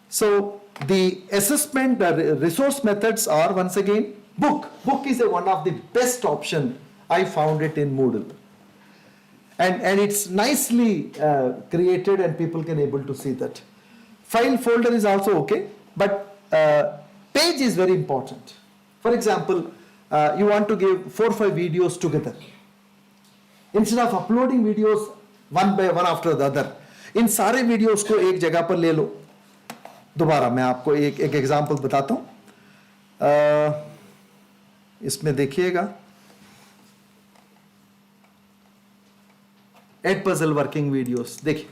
So the assessment resource methods are once again book is one of the best option. I found it in Moodle. And it's nicely created and people can able to see that. File folder is also okay, but page is very important. For example, you want to give 4 or 5 videos together. Instead of uploading videos one by one after the other, इन सारे videos को एक जगह पर ले लो. दोबारा मैं आपको एक example बताता हूँ. इसमें देखिएगा. Ed puzzle working videos. देखिए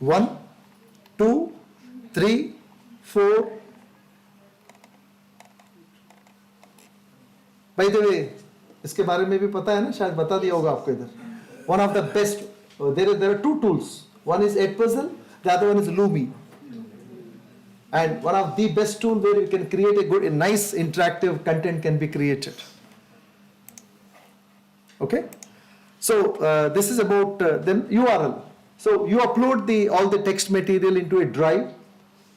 1, 2, 3, 4. By the way, इसके बारे में भी पता है ना, शायद बता दिया होगा आपको इधर. One of the best. There are 2 tools. One is Ed puzzle. The other one is Lumi. And one of the best tool where you can create a nice interactive content can be created. Okay, so this is about then URL. So you upload all the text material into a drive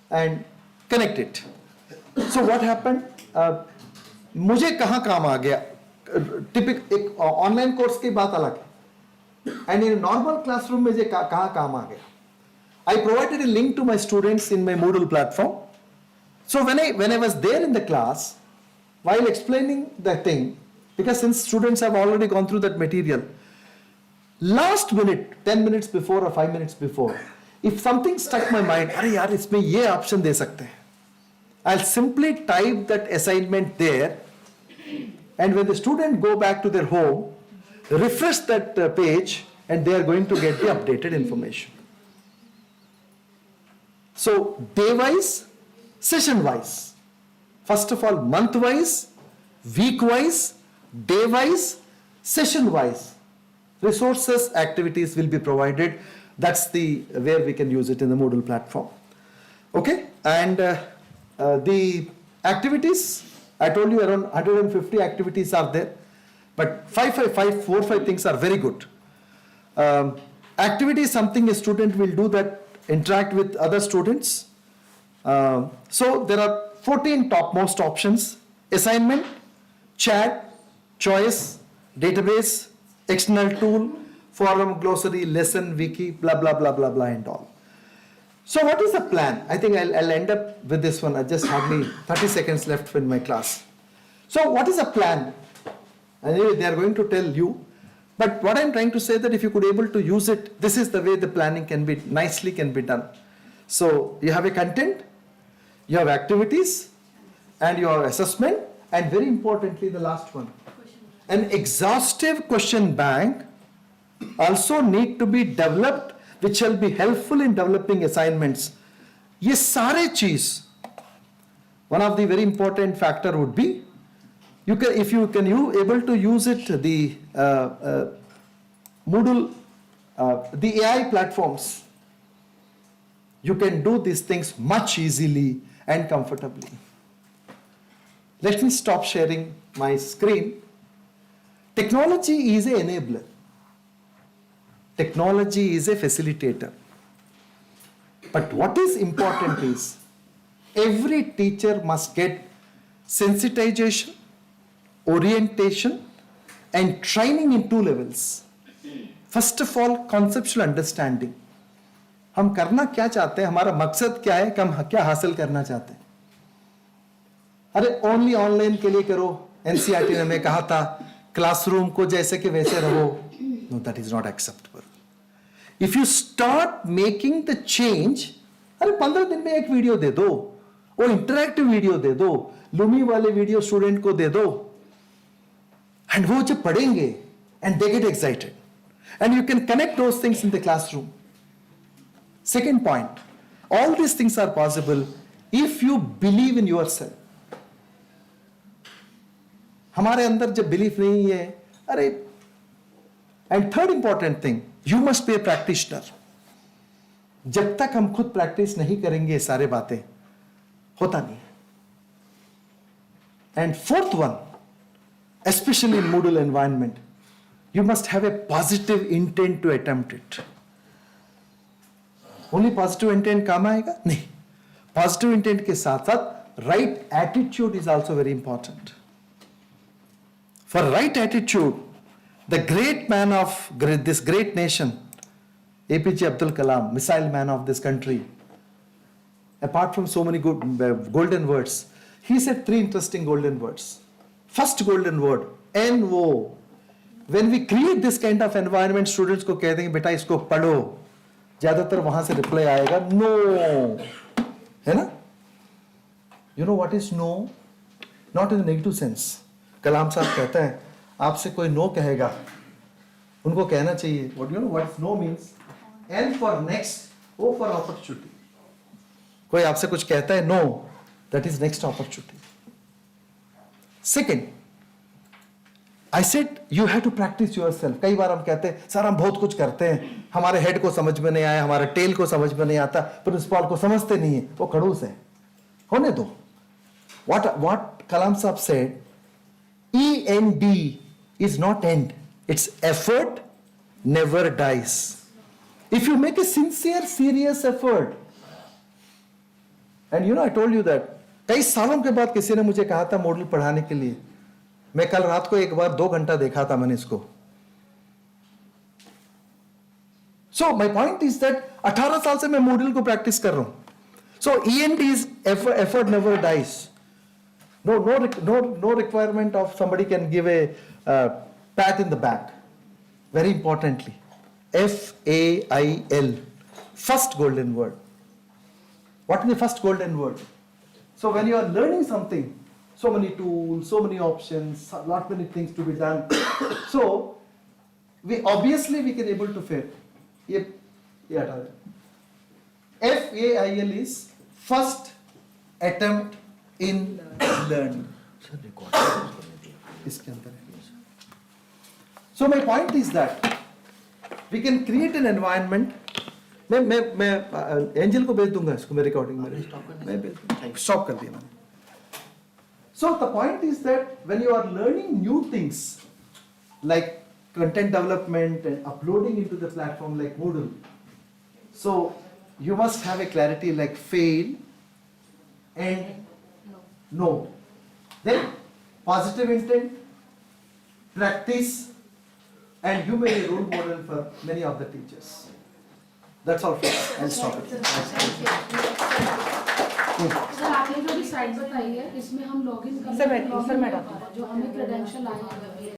and connect it. So what happened? मुझे कहाँ काम आ गया? Typical एक online course की बात अलग है. And in a normal classroom में मुझे कहाँ काम आ गया? I provided a link to my students in my Moodle platform. So when I was there in the class, while explaining the thing, because since students have already gone through that material, last minute, 10 minutes before or 5 minutes before, if something struck my mind, अरे यार इसमें ये option दे सकते हैं, I'll simply type that assignment there, and when the student go back to their home, refresh that page, and they are going to get the updated information. So day-wise, session-wise. First of all, month-wise, week-wise, day-wise, session-wise. Resources, activities will be provided. That's the where we can use it in the Moodle platform. Okay, and the activities, I told you around 150 activities are there, but 4 or 5 things are very good. Activity is something a student will do that interact with other students. So there are 14 topmost options: assignment, chat, choice, database, external tool, forum, glossary, lesson, wiki, blah, blah, blah, blah, blah, and all. So what is the plan? I think I'll end up with this one. I just hardly 30 seconds left in my class. So what is the plan? Anyway, they are going to tell you. But what I'm trying to say that if you could able to use it, this is the way the planning can be done. So you have a content, you have activities, and you have assessment, and very importantly, the last one, an exhaustive question bank also need to be developed, which shall be helpful in developing assignments. ये सारे चीज, one of the very important factor would be, if you can able to use it, the Moodle, the AI platforms, you can do these things much easily and comfortably. Let me stop sharing my screen. Technology is an enabler. Technology is a facilitator. But what is important is, every teacher must get sensitization, orientation, and training in 2 levels. First of all conceptual understanding, हम करना क्या चाहते हैं, हमारा मकसद क्या है, हम क्या हासिल करना चाहते हैं। अरे ओनली ऑनलाइन के लिए करो, एनसीईआरटी ने हमें कहा था क्लासरूम को जैसे कि वैसे रहो, know that is not acceptable. If you start making the change, अरे 15 दिन में एक वीडियो दे दो, वो इंटरैक्टिव वीडियो दे दो, लूमी वाले वीडियो स्टूडेंट को दे दो, एंड वो जब पढ़ेंगे and they get excited and you can connect those things in the classroom. Second point, all these things are possible if you believe in yourself. हमारे अंदर जब बिलीफ नहीं है, अरे, and third important thing, you must be a practitioner. जब तक हम खुद प्रैक्टिस नहीं करेंगे ये सारे बातें होता नहीं। And fourth one, especially in Moodle environment, you must have a positive intent to attempt it. Only positive intent काम आएगा? नहीं. Positive intent के साथ साथ right attitude is also very important. For right attitude, the great man of this great nation, APJ Abdul Kalam, missile man of this country, apart from so many good golden words, he said 3 interesting golden words. First golden word, NO. When we create this kind of environment, students को कह देंगे बेटा इसको पढ़ो, ज्यादातर वहां से reply आएगा नो, है ना? You know what is no? Not in a negative sense. कलाम साहब कहते हैं आपसे कोई नो कहेगा, उनको कहना चाहिए what you know what no means? N for next, O for opportunity. कोई आपसे कुछ कहता है no, that is next opportunity. Second, I said you have to practice yourself. कई बार हम कहते हैं सर हम बहुत कुछ करते हैं, हमारे हेड को समझ में नहीं आया, हमारे टेल को समझ में नहीं आता, प्रिंसिपल को समझते नहीं है, वो खड़ूस है, होने दो। What Kalam Sahab said, END is not end, it's effort never dies. If you make a sincere, serious effort, and you know I told you that कई सालों के बाद किसी ने मुझे कहा था मॉडल पढ़ाने के लिए, मैं कल रात को एक बार 2 घंटा देखा था मैंने इसको। सो माई पॉइंट इज दैट 18 साल से मैं मॉडल को प्रैक्टिस कर रहा हूं। So END is effort never dies. No requirement of somebody can give a pat in the back. Very importantly, FAIL, first golden word. What is the first golden word? So when you are learning something, so many tools, so many options, lot many things to be done. So we can able to fail. FAIL is first attempt in learning. इसके अंदर है. So my point is that we can create an environment. मैं angel को भेज दूंगा इसको, मैं recording में स्टॉप कर दिया मैंने. So the point is that when you are learning new things like content development and uploading into the platform like Moodle, so you must have a clarity like fail and no. Then positive intent, practice, and you may be a role model for many of the teachers. That's all. I'll stop it. Sir आपने जो भी site बताई है इसमें हम login करने जो हमें क्रेडेंशियल आए हैं